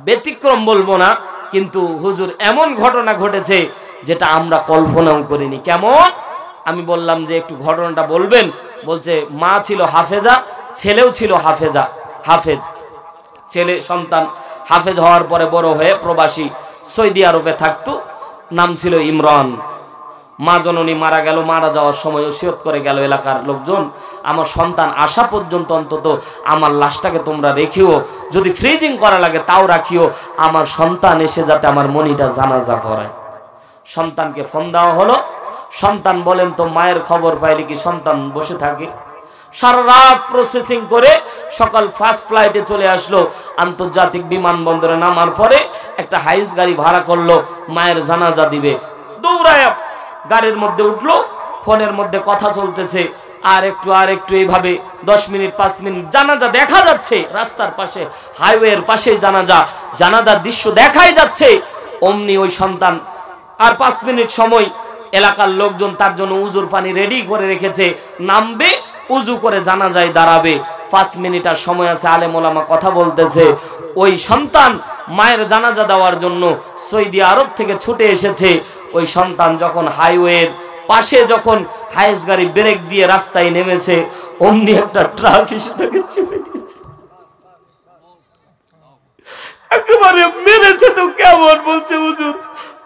ব্যতিক্রম বলবো না, কিন্তু হুজুর এমন ঘটনা ঘটেছে যেটা আমরা কল্পনাও করিনি। কেমন? আমি বললাম যে একটু ঘটনাটা বলবেন। বলছে, মা ছিল হাফেজা, ছেলেও ছিল হাফেজ। ছেলে সন্তান হাফেজ হওয়ার পরে বড় হয়ে প্রবাসী সৌদি আরবে থাকতো, নাম ছিল ইমরান। মা জননী মারা গেল, মারা যাওয়ার সময় ওসিয়ত করে গেল এলাকার লোকজন, আমার সন্তান আসা পর্যন্ত অন্তত আমার লাশটাকে তোমরা রেখিও, যদি ফ্রিজিং করা লাগে তাও রাখিও, আমার সন্তান এসে যাতে আমার মনিটা জানাজা পড়ায়। সন্তানকে ফোন দেওয়া হলো। সন্তান বলেন তো মায়ের খবর পাইলে কি সন্তান বসে থাকে? সারা রাত প্রসেসিং করে সকাল ফার্স্ট ফ্লাইটে চলে আসলো। আন্তর্জাতিক বিমানবন্দরে নামার পরে একটা হাইস গাড়ি ভাড়া করলো, মায়ের জানাজা দিবে। দৌড়ায় গাড়ির মধ্যে উঠলো, ফোনের মধ্যে কথা চলতেছে, আর একটু এইভাবে 10 মিনিট 5 মিনিট জানাজা দেখা যাচ্ছে রাস্তার পাশে, হাইওয়ের পাশে জানাজার দৃশ্য দেখাই যাচ্ছে। অমনি ওই সন্তান, আর 5 মিনিট সময়, এলাকার লোকজন তার জন্য উজুর পানি রেডি করে রেখেছে, নামবে, উজু করে জানাজায় দাঁড়াবে। 5 মিনিট আর সময় আছে, আলেম ওলামা কথা বলতেছে। ওই সন্তান মায়ের জানাজা দেওয়ার জন্য সৌদি আরব থেকে ছুটে এসেছে। ওই সন্তান যখন হাইওয়ের পাশে যখন হাইস গাড়ি ব্রেক দিয়ে রাস্তায় নেমেছে, অমনি একটা ট্রাক এসে তাকে চেপে দিয়েছে, একেবারে মেরেছে। তো কেমন? বলছে, হুজুর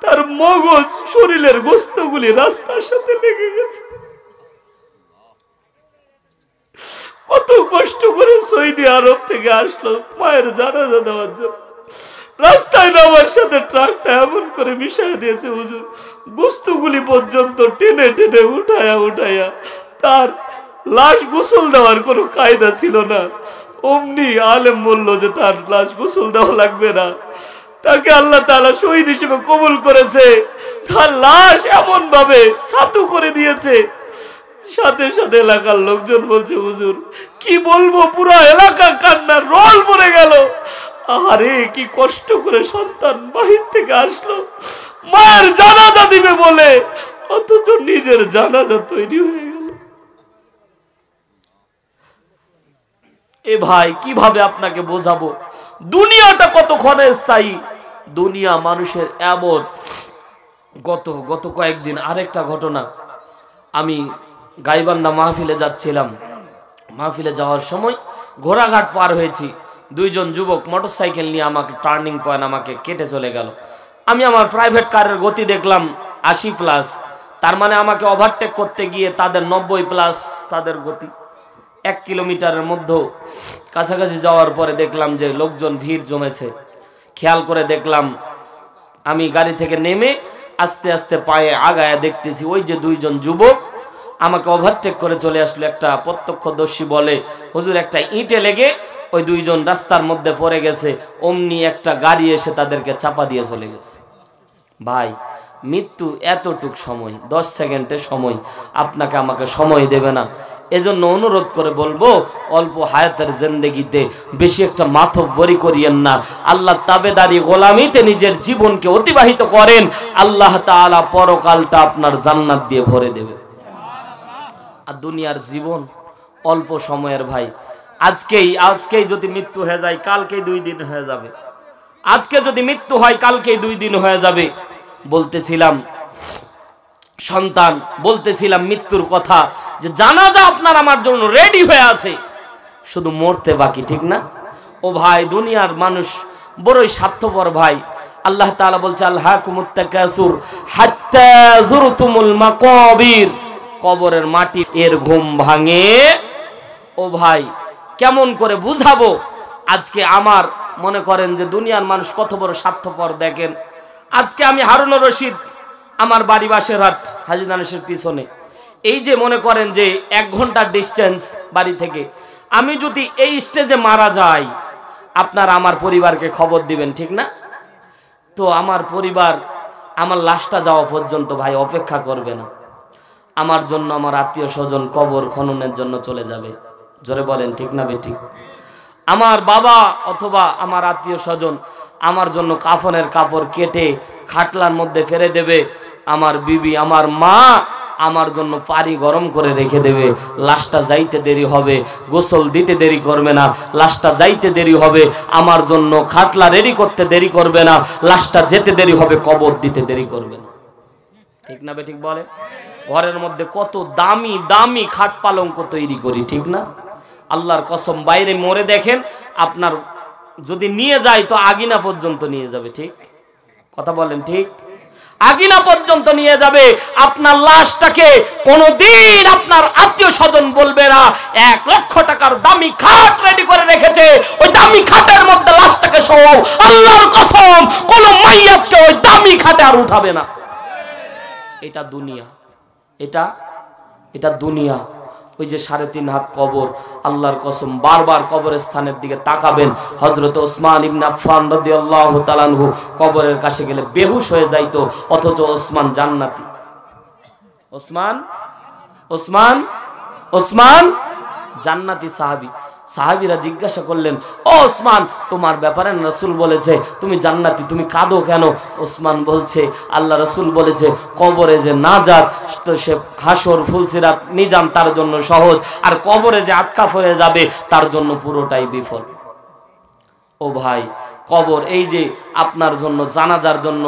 তার মগজ, শরীরের গোস্তগুলি রাস্তার সাথে লেগে গেছে। কত কষ্ট করে সৌদি আরব থেকে আসলো মায়ের জানাজা দেওয়ার জন্য, রাস্তায় নামার সাথে ট্রাকটা এমন করে মিশিয়ে দিয়েছে, হুজুর গোস্তগুলি পর্যন্ত টেনে টেনে উঠায়া তার লাশ গোসল দেওয়ার কোনো কায়দা ছিল না। অমনি আলেম বলল যে তার লাশ গোসল দেওয়া লাগবে না, তাকে আল্লাহ তাআলা শহীদ হিসেবে কবুল করেছে। তার লাশ এমন ভাবে ছাতু করে দিয়েছে, সাথে সাথে এলাকার লোকজন বলছে, হুজুর কি বলবো, পুরো এলাকা কান্নার রোল পড়ে গেল। আরে কি কষ্ট করে সন্তান বাহির থেকে আসলো মায়ের জানাজা দিবে বলে, অথচ নিজের জানাজা তৈরি হয়ে গেল। এ ভাই, কিভাবে আপনাকে বোঝাবো দুনিয়াটা কতক্ষণে স্থায়ী। দুনিয়া মানুষের এমন। গত কয়েকদিন আরেকটা ঘটনা, আমি গাইবান্ধা মাহফিলে যাচ্ছিলাম। মাহফিলে যাওয়ার সময় ঘোড়াঘাট পার হয়েছি, 2 জন যুবক মোটরসাইকেল নিয়ে আমাকে টার্নিং পয়েন্ট আমাকে কেটে চলে গেল। আমি আমার প্রাইভেট কারের গতি দেখলাম 80+, তার মানে আমাকে ওভারটেক করতে গিয়ে তাদের 90+ তাদের গতি। 1 কিলোমিটারের মধ্যে কাছাকাছি যাওয়ার পরে দেখলাম যে লোকজন ভিড় জমেছে। খেয়াল করে দেখলাম, আমি গাড়ি থেকে নেমে আস্তে আস্তে পায়ে আগায় দেখতেছি ওই যে 2 জন যুবক আমাকে ওভারটেক করে চলে আসলো। একটা প্রত্যক্ষদর্শী বলে, হুজুর একটা ইঁটে লেগে ওই 2 জন রাস্তার মধ্যে পড়ে গেছে, অমনি একটা গাড়ি এসে তাদেরকে চাপা দিয়ে চলে গেছে। ভাই, মৃত্যু এতটুক সময়, 10 সেকেন্ডের সময় আপনাকে আমাকে সময় দেবে না। এজন্য অনুরোধ করে বলবো, অল্প হায়াতের জিন্দেগিতে বেশি একটা মাতব্বরি করিয়েন না। আল্লাহ তাবেদারি গোলামিতে নিজের জীবনকে অতিবাহিত করেন, আল্লাহ তাআলা পরকালটা আপনার জান্নাত দিয়ে ভরে দেবে। আর দুনিয়ার জীবন অল্প সময়ের ভাই। আজকেই যদি মৃত্যু হয়ে যায় কালকেই 2 দিন হয়ে যাবে। আজকে যদি মৃত্যু হয় কালকেই 2 দিন হয়ে যাবে। বলতেছিলাম সন্তান, বলতেছিলাম মৃত্যুর কথা, যে জানাজা আপনার আমার জন্য রেডি হয়ে আছে, শুধু মরতে বাকি, ঠিক না? ও ভাই, দুনিয়ার মানুষ বড়ই স্বার্থপর ভাই। আল্লাহ তাআলা বলছে আলহাকুমুত তাকাসুর হাত্তা যুরতুমুল মাকাবির, কবরের মাটি এর ঘুম ভাঙে। ও ভাই, কেমন করে বুঝাবো? আজকে আমার মনে করেন যে দুনিয়ার মানুষ কত বড় স্বার্থপর দেখেন। আজকে আমি হারুনুর রশিদ, আমার বাড়ি বাসেরহাট হাজী দানেশের পিছনে। এই যে মনে করেন যে 1 ঘন্টার ডিস্টেন্স বাড়ি থেকে, আমি যদি এই স্টেজে মারা যাই, আপনারা আমার পরিবারকে খবর দিবেন, ঠিক না? তো আমার পরিবার আমার লাশটা যাওয়া পর্যন্ত ভাই অপেক্ষা করবে না। আমার জন্য আমার আত্মীয় স্বজন কবর খননের জন্য চলে যাবে। জোরে বলেন ঠিক না বেঠিক? আমার বাবা অথবা আমার আত্মীয় স্বজন আমার জন্য কাফনের কাপড় কেটে খাটলার মধ্যে ফেলে দেবে। আমার বিবি, আমার মা আমার জন্য পানি গরম করে রেখে দেবে। লাশটা যাইতে দেরি হবে, গোসল দিতে দেরি করবে না। লাশটা যাইতে দেরি হবে, আমার জন্য খাটলা রেডি করতে দেরি করবে না। লাশটা যেতে দেরি হবে, কবর দিতে দেরি করবে না। ঠিক না বেঠিক বলে? ঘরের মধ্যে কত দামি দামি খাট পালঙ্ক তৈরি করি, ঠিক না? আল্লাহর কসম, বাইরে মরে দেখেন, আপনার যদি নিয়ে যায় তো আগিনা পর্যন্ত নিয়ে যাবে, ঠিক কথা বলেন? ঠিক, আগিনা পর্যন্ত নিয়ে যাবে। আপনার লাশটাকে কোনদিন আপনার আত্মীয় স্বজন বলবে না 1 লক্ষ টাকার দামি খাট রেডি করে রেখেছে, ওই দামি খাটের মধ্যে লাশটাকে সহ আল্লাহর কসম কোন মাইয়াতকে ওই দামি খাটে আর উঠাবে না। এটা দুনিয়া, এটা দুনিয়া। ওই যে 3.5 হাত কবর, আল্লাহর কসম বারবার কবরের স্থানের দিকে তাকাবেন। হযরত ওসমান ইবনে আফফান রাদিয়াল্লাহু তাআলা আনহু কবরের কাছে গেলে বেহুশ হয়ে যাইতো, অথচ ওসমান জান্নাতি। ওসমান জান্নাতি সাহাবী। সাহাবীরা জিজ্ঞাসা করলেন, ও ওসমান, তোমার ব্যাপারে রাসূল বলেছে তুমি জান্নাতি, তুমি কাঁদো কেন? ওসমান বলছে, আল্লাহ রাসূল বলেছে কবরে যে নাজাত, তো সে হাসর ফুলসিরাত নিজাম তার জন্য সহজ, আর কবরে যে আটকা পড়ে যাবে তার জন্য পুরোটাই বিফল। ও ভাই, কবর এই যে আপনার জন্য জানাজার জন্য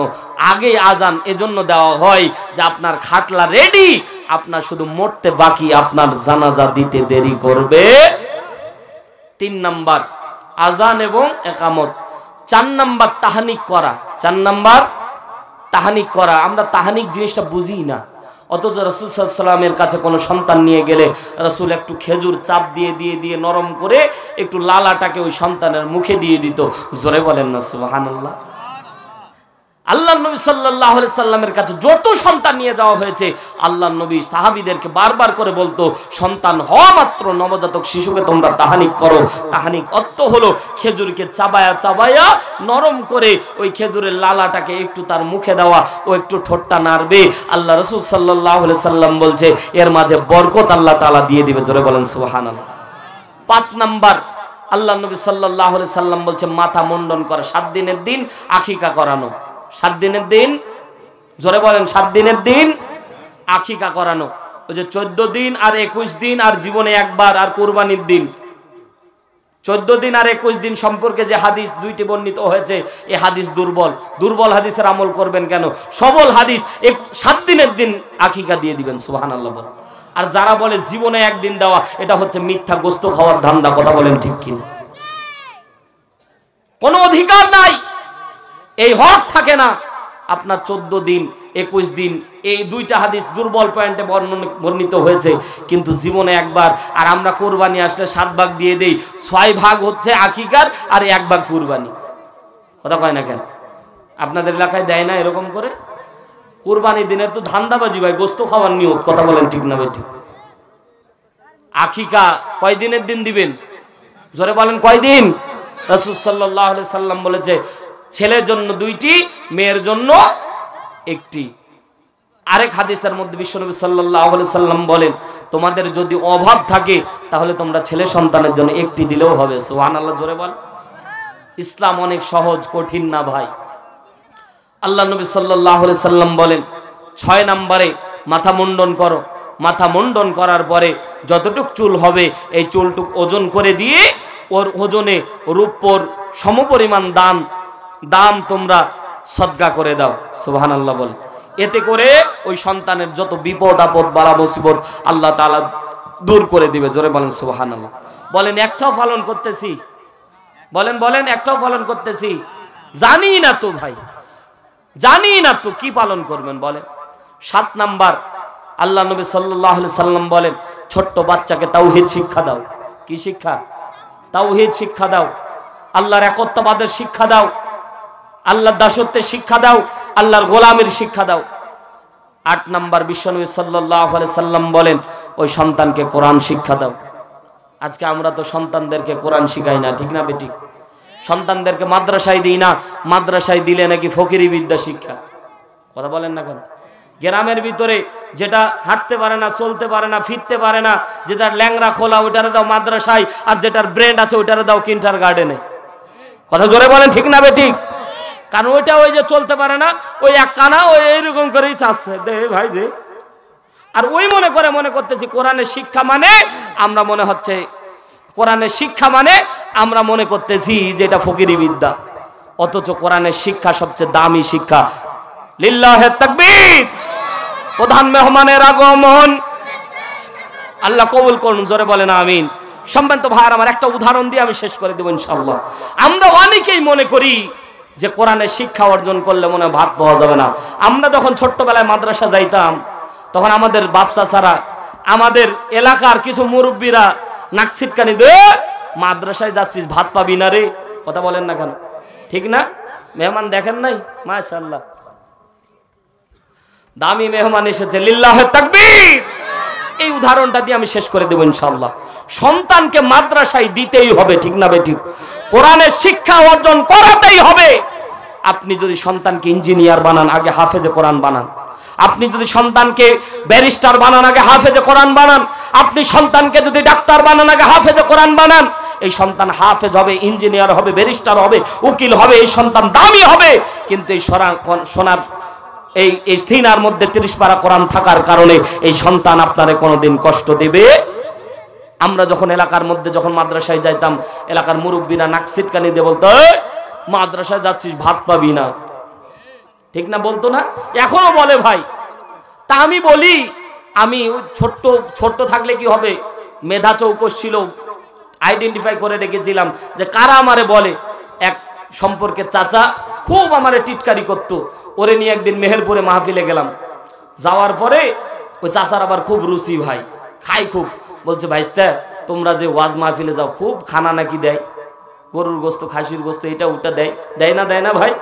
আগে আজান এজন্য দেওয়া হয় যে আপনার খাটলা রেডি, আপনার শুধু মরতে বাকি, আপনার জানাজা দিতে দেরি করবে। 3 নাম্বার আজান এবং একামত। 4 নাম্বার তাহানিক করা। 4 নাম্বার তাহানিক করা। আমরা তাহানিক জিনিসটা বুঝি না, অথচ রাসূল সাল্লাল্লাহু আলাইহি ওয়াসাল্লামের কাছে কোনো সন্তান নিয়ে গেলে রাসূল একটু খেজুর চাপ দিয়ে নরম করে একটু লালাটাকে ওই সন্তানের মুখে দিয়ে দিত। জোরে বলেন না সুবহানাল্লাহ। আল্লাহর নবী সাল্লাল্লাহু আলাইহি সাল্লামের কাছে যত সন্তান নিয়ে যাওয়া হয়েছে, আল্লাহর নবী সাহাবীদেরকে বারবার করে বলতো, সন্তান হওয়া মাত্র নবজাতক শিশুকে তোমরা তাহানিক করো। তাহানিক অর্থ হলো খেজুরকে চাবায়া নরম করে ওই খেজুরের লালাটাকে একটু তার মুখে দেওয়া, ও একটু ঠোঁটটা নাড়বে। আল্লাহ রাসূল সাল্লাল্লাহু আলাইহি সাল্লাম বলছে এর মাঝে বরকত আল্লাহ তাআলা দিয়ে দিবে। জোরে বলেন সুবহানাল্লাহ। 5 নাম্বার আল্লাহর নবী সাল্লাল্লাহু আলাইহি সাল্লাম বলছে মাথা মুন্ডন করা। 7 দিনের দিন আকিকা করানো। 7 দিনের দিন, জোরে বলেন 7 দিনের দিন আকিকা করানো। ওই যে 14 দিন আর 21 দিন আর জীবনে একবার আর কুরবানির দিন। 14 দিন আর 21 দিন সম্পর্কে যে হাদিস 2টি বর্ণিত হয়েছে, এই হাদিস দুর্বল হাদিসের আমল করবেন কেন? সবল হাদিস 7 দিনের দিন আকিকা দিয়ে দিবেন। সুবহানাল্লাহ। আর যারা বলে জীবনে একদিন দেওয়া, এটা হচ্ছে মিথ্যা গোস্ত খাওয়ার ধান্দা। কথা বলেন ঠিক কিনা? কোনো অধিকার নাই, এই হক থাকে না আপনার। 14 দিন 21 দিন, এই 2টা হাদিস দুর্বল পয়েন্টে বর্ণিত হয়েছে, কিন্তু জীবনে একবার। আর আমরা কুরবানি আসলে 7 ভাগ দিয়ে দেই, 6 ভাগ হচ্ছে আকিকার আর 1 ভাগ কুরবানি। কথা কয় না কেন? আপনাদের এলাকায় দেয় না এরকম করে? কুরবানির দিনে তো ধান্দাবাজি ভাই, গোস্ত খাওয়ার নিয়ত। কথা বলেন ঠিক না ভাই? ঠিক। আকিকা কয় দিনের দিন দিবেন? জোরে বলেন কয় দিন? রাসূল সাল্লাল্লাহু আলাইহি সাল্লাম বলেছে ছেলের জন্য 2টি, মেয়ের জন্য 1টি। আরেক হাদিসের মধ্যে বিশ্বনবী সাল্লাল্লাহু আলাইহি সাল্লাম বলেন তোমাদের যদি অভাব থাকে তাহলে তোমরা ছেলে সন্তানের জন্য 1টি দিলেও হবে। সুবহানাল্লাহ। জোরে বল। ইসলাম অনেক সহজ, কঠিন না ভাই। আল্লাহ নবী সাল্লাল্লাহু আলাইহি সাল্লাম বলেন 6 নম্বরে মাথা মুন্ডন করো। মাথা মুন্ডন করার পরে যতটুক চুল হবে এই চুলটুক ওজন করে দিয়ে ওর ওজনে রূপোর সমপরিমাণ দাম তোমরা সদকা করে দাও। সুবহানাল্লাহ বলে। এতে করে ওই সন্তানের যত বিপদ আপদ বালা মুসিবত আল্লাহ তাআলা দূর করে দিবে। জোরে বলেন সুবহানাল্লাহ। বলেন একটাও পালন করতেছি? বলেন একটাও পালন করতেছি? জানি না তো ভাই, জানি না তো কি পালন করবেন বলেন। 7 নাম্বার, আল্লাহ নবী সাল্লাল্লাহু আলাইহি সাল্লাম বলেন ছোট্ট বাচ্চাকে তাওহীদ শিক্ষা দাও। কি শিক্ষা? তাওহীদ শিক্ষা দাও, আল্লাহর একত্ববাদের শিক্ষা দাও, আল্লাহর দাসত্বের শিক্ষা দাও, আল্লাহর গোলামের শিক্ষা দাও। 8 নাম্বার, বিশ্বনবী সাল্লাল্লাহু আলাইহি সাল্লাম বলেন ওই সন্তানকে কোরআন শিক্ষা দাও। আজকে আমরা তো সন্তানদেরকে কোরআন শিখাই না, ঠিক না বেটি? সন্তানদেরকে মাদ্রাসায় দিই না, মাদ্রাসায় দিলে নাকি ফকিরি বিদ্যা শিক্ষা। কথা বলেন না কেন? গ্রামের ভিতরে যেটা হাঁটতে পারে না, চলতে পারে না, ফিরতে পারে না, যেটার ল্যাংরা খোলা ওইটারে দাও মাদ্রাসায়, আর যেটার ব্রেন আছে ওইটারে দাও কিন্টার গার্ডেনে। কথা জোরে বলেন, ঠিক না বেটি? কারণ ওইটা ওই যে চলতে পারে না, ওই এক কানা ওই এইরকম করেই চাচ্ছে, দে ভাই দে। আর ওই মনে করতেছি কোরআনের শিক্ষা মানে আমরা মনে হচ্ছে কোরআনের শিক্ষা মানে আমরা মনে করতেছি যেটা ফকিরি বিদ্যা, অথচ কোরআনের শিক্ষা সবচেয়ে দামি শিক্ষা। লিল্লাহে তাকবীর। প্রধান মেহমানের আগমন, আল্লাহ কবুল করুন। জোরে বলেন আমিন। সম্মানিত ভাইরা আমার, একটা উদাহরণ দিয়ে আমি শেষ করে দেব ইনশাআল্লাহ। আমরা অনেকেই মনে করি যে কোরআনের শিক্ষা অর্জন করলে মনে ভাত পাওয়া যাবে না। আমরা যখন ছোট্টবেলায় মাদ্রাসা যাইতাম তখন আমাদের বাপসা ছাড়া আমাদের এলাকার কিছু মুরব্বীরা নাক ছিটকানি দে, মাদ্রাসায় যাচ্ছিস ভাত পাবি না রে। কথা বলেন না কেন? ঠিক না? মেহমান দেখেন নাই? মাশাআল্লাহ, দামি মেহমান এসেছে। লিল্লাহে তাকবীর। এই উদাহরণটা দিয়ে আমি শেষ করে দেব ইনশাআল্লাহ। সন্তানকে মাদ্রাসায় দিতেই হবে, ঠিক না বেটি? কোরআনের শিক্ষা অর্জন করাতেই হবে। আপনি যদি সন্তানকে ইঞ্জিনিয়ার বানান, আগে হাফেজে কোরআন বানান। আপনি যদি সন্তানকে ব্যারিস্টার বানান, আগে হাফেজে কোরআন বানান। আপনি সন্তানকে যদি ডাক্তার বানান, আগে হাফেজে কোরআন বানান। এই সন্তান হাফেজ হবে, ইঞ্জিনিয়ার হবে, ব্যারিস্টার হবে, উকিল হবে, এই সন্তান দামি হবে। কিন্তু এই সোনার এই সিনার মধ্যে 30 পারা কোরআন থাকার কারণে এই সন্তান আপনারে কোনোদিন কষ্ট দেবে। আমরা যখন এলাকার মধ্যে যখন মাদ্রাসায় যাইতাম, এলাকার মুরব্বীরা নাক ছিটকানি দিয়ে বলতো, মাদ্রাসায় যাচ্ছিস ভাত পাবি না, ঠিক না? বলতো না? এখনো বলে ভাই। তা আমি বলি, আমি ছোট্ট থাকলে কি হবে, মেধা চৌকস ছিল, আইডেন্টিফাই করে রেখেছিলাম যে কারা আমারে বলে। এক সম্পর্কে চাচা খুব আমারে টিটকারি করতো, ওরে নিয়ে একদিন মেহেরপুরে মাহফিলে গেলাম। যাওয়ার পরে ওই চাচার আবার খুব রুচি, ভাই খাই খুব। বলছে ভাইস্তা তোমরা যে ওয়াজ মাহফিলে যাও খুব খানা নাকি দেয়, গরুর গোস্ত, খাসির গোস্ত, এটা ওটা দেয় না ভাই?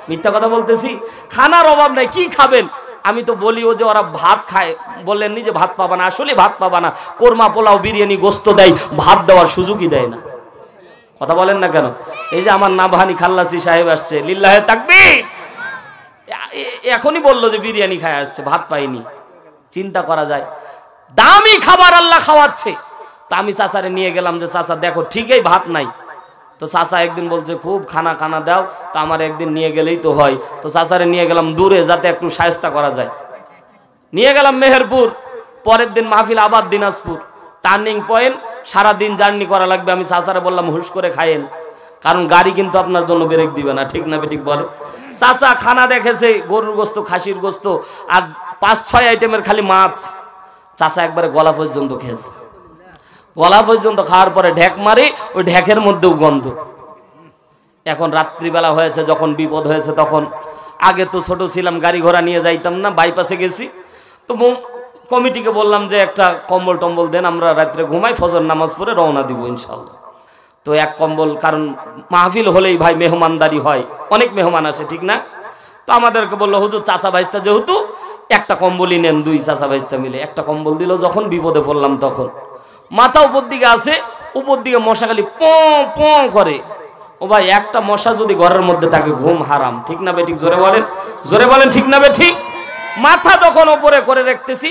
মিথ্যা কথা বলতেছি? খানার অভাব নাই, কি খাবেন? আমি তো বলি ও যে ওরা ভাত খায়, বললেননি যে ভাত পাবা না, আসলে ভাত পাবা না। কোরমা, পোলাও, বিরিয়ানি, গোস্ত দেয়, ভাত দেওয়ার সুযোগই দেয় না। কথা বলেন না কেন? এই যে আমার নাভানি খাল্লাসি সাহেব আসছে, লিল্লাহে তাকবীর, এখনই বললো যে বিরিয়ানি খায় আসছে, ভাত পাইনি। চিন্তা করা যায়, দামি খাবার আল্লাহ খাওয়াচ্ছে। তা আমি চাচারে নিয়ে গেলাম যে চাচা দেখো ঠিকই ভাত নাই। তো চাচা একদিন বলছে খুব খানা দাও, তো আমার একদিন নিয়ে গেলেই তো হয়। তো চাচারে নিয়ে গেলাম দূরে, যাতে একটু শায়েস্তা করা যায়। নিয়ে গেলাম মেহেরপুর। পরের দিন মাহফিল আবার দিনাজপুর, টার্নিং পয়েন্ট, সারাদিন জার্নি করা লাগবে। আমি চাচারে বললাম হুশ করে খাইয়েন, কারণ গাড়ি কিন্তু আপনার জন্য ব্রেক দিবে না, ঠিক না বেঠিক বলে? চাচা খানা দেখেছে, গরুর গোস্ত, খাসির গোস্ত, আর 5-6 আইটেমের খালি মাছ। চাচা একবারে গলা পর্যন্ত খেয়েছে। গলা পর্যন্ত খাওয়ার পরে ঢেক মারি, ওই ঢেকের মধ্যেও গন্ধ। এখন রাত্রিবেলা হয়েছে, যখন বিপদ হয়েছে তখন, আগে তো ছোট ছিলাম, গাড়ি ঘোড়া নিয়ে যাইতাম না, বাইপাসে গেছি। তো কমিটিকে বললাম যে একটা কম্বল টম্বল দেন, আমরা রাত্রে ঘুমাই, ফজর নামাজ পড়ে রওনা দিব ইনশাল্লাহ। তো এক কম্বল, কারণ মাহফিল হলেই ভাই মেহমানদারি হয়, অনেক মেহমান আসে, ঠিক না? তো আমাদেরকে বললো হুজুর চাচা ভাইস্তা যেহেতু একটা কম্বলই নেন, 2 চাচা ভাইস্তা মিলে একটা কম্বল দিল। যখন বিপদে পড়লাম তখন মাথা উপর দিকে আছে, উপর দিকে মশা খালি পঁ করে। ও ভাই, একটা মশা যদি ঘরের মধ্যে থাকে ঘুম হারাম, ঠিক না বেঠিক? জোরে বলেন ঠিক না বেঠিক? মাথা যখন ওপরে করে রাখতেছি,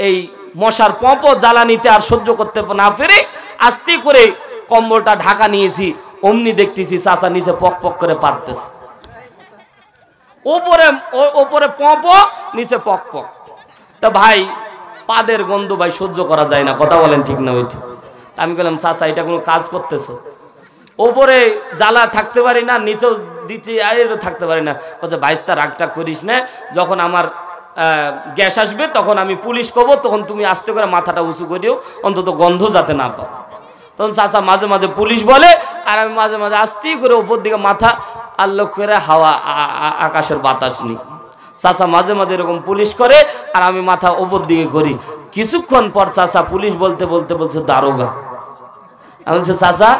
এই মশার পঁপ জ্বালানিতে আর সহ্য করতে না পেরে আস্তে করে কম্বলটা ঢাকা নিয়েছি। অমনি দেখতেছি চাচা নিচে পক করে পারতেছে, ওপরে পঁপ, নিচে পক। তা ভাই পাদের গন্ধ ভাই সহ্য করা যায় না, কথা বলেন ঠিক না ওইটা? আমি বললাম চাচা এটা কোনো কাজ করতেছো? ওপরে জ্বালা থাকতে পারি না, নিচেও দিতে থাকতে পারি না। বলছে বাইশটা রাগটা করিস না, যখন আমার গ্যাস আসবে তখন আমি পুলিশ করবো, তখন তুমি আস্তে করে মাথাটা উঁচু করিও, অন্তত গন্ধ যাতে না পাও। তখন চাচা মাঝে মাঝে পুলিশ বলে, আর আমি মাঝে মাঝে আস্তেই করে উপর দিকে মাথা আর লোক করে হাওয়া আকাশের বাতাস নি। চাচা মাঝে মাঝে এরকম পুলিশ করে আর আমি মাথা উপর দিকে করি। কিছুক্ষণ পর চাচা পুলিশ বলতে বলতে বলছে দারোগা। আমি বলছি চাচা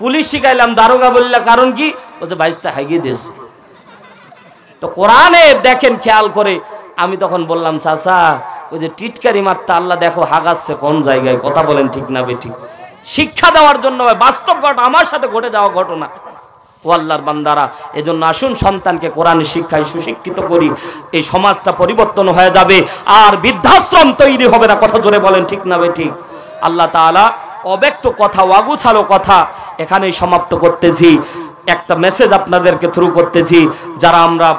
পুলিশ শিখাইলাম, দারোগা বললে কারণ কি? বলছে বাইশটা হাইগিয়ে দিস। তো কোরআনে দেখেন খেয়াল করে, আমি তখন বললাম চাচা ওই যে টিটকারি মারতে আল্লাহ দেখো হাগাচ্ছে কোন জায়গায়, কথা বলেন ঠিক না বেঠিক? শিক্ষা দেওয়ার জন্য, বাস্তব ঘটনা, আমার সাথে ঘটে যাওয়া ঘটনা। ও আল্লাহর বান্দারা, এজন্য আসুন সন্তানকে কোরআনের শিক্ষায় সুশিক্ষিত করি, এই সমাজটা পরিবর্তন হয়ে যাবে, আর বৃদ্ধাশ্রম তৈরি হবে না, কথা জোরে বলেন ঠিক না বেঠিক? আল্লাহ তাআলা অব্যক্ত কথা, অগুছালো কথা এখানেই সমাপ্ত করতেছি। একটা মেসেজ আপনাদেরকে থ্রু করতেছি, যারা আমরা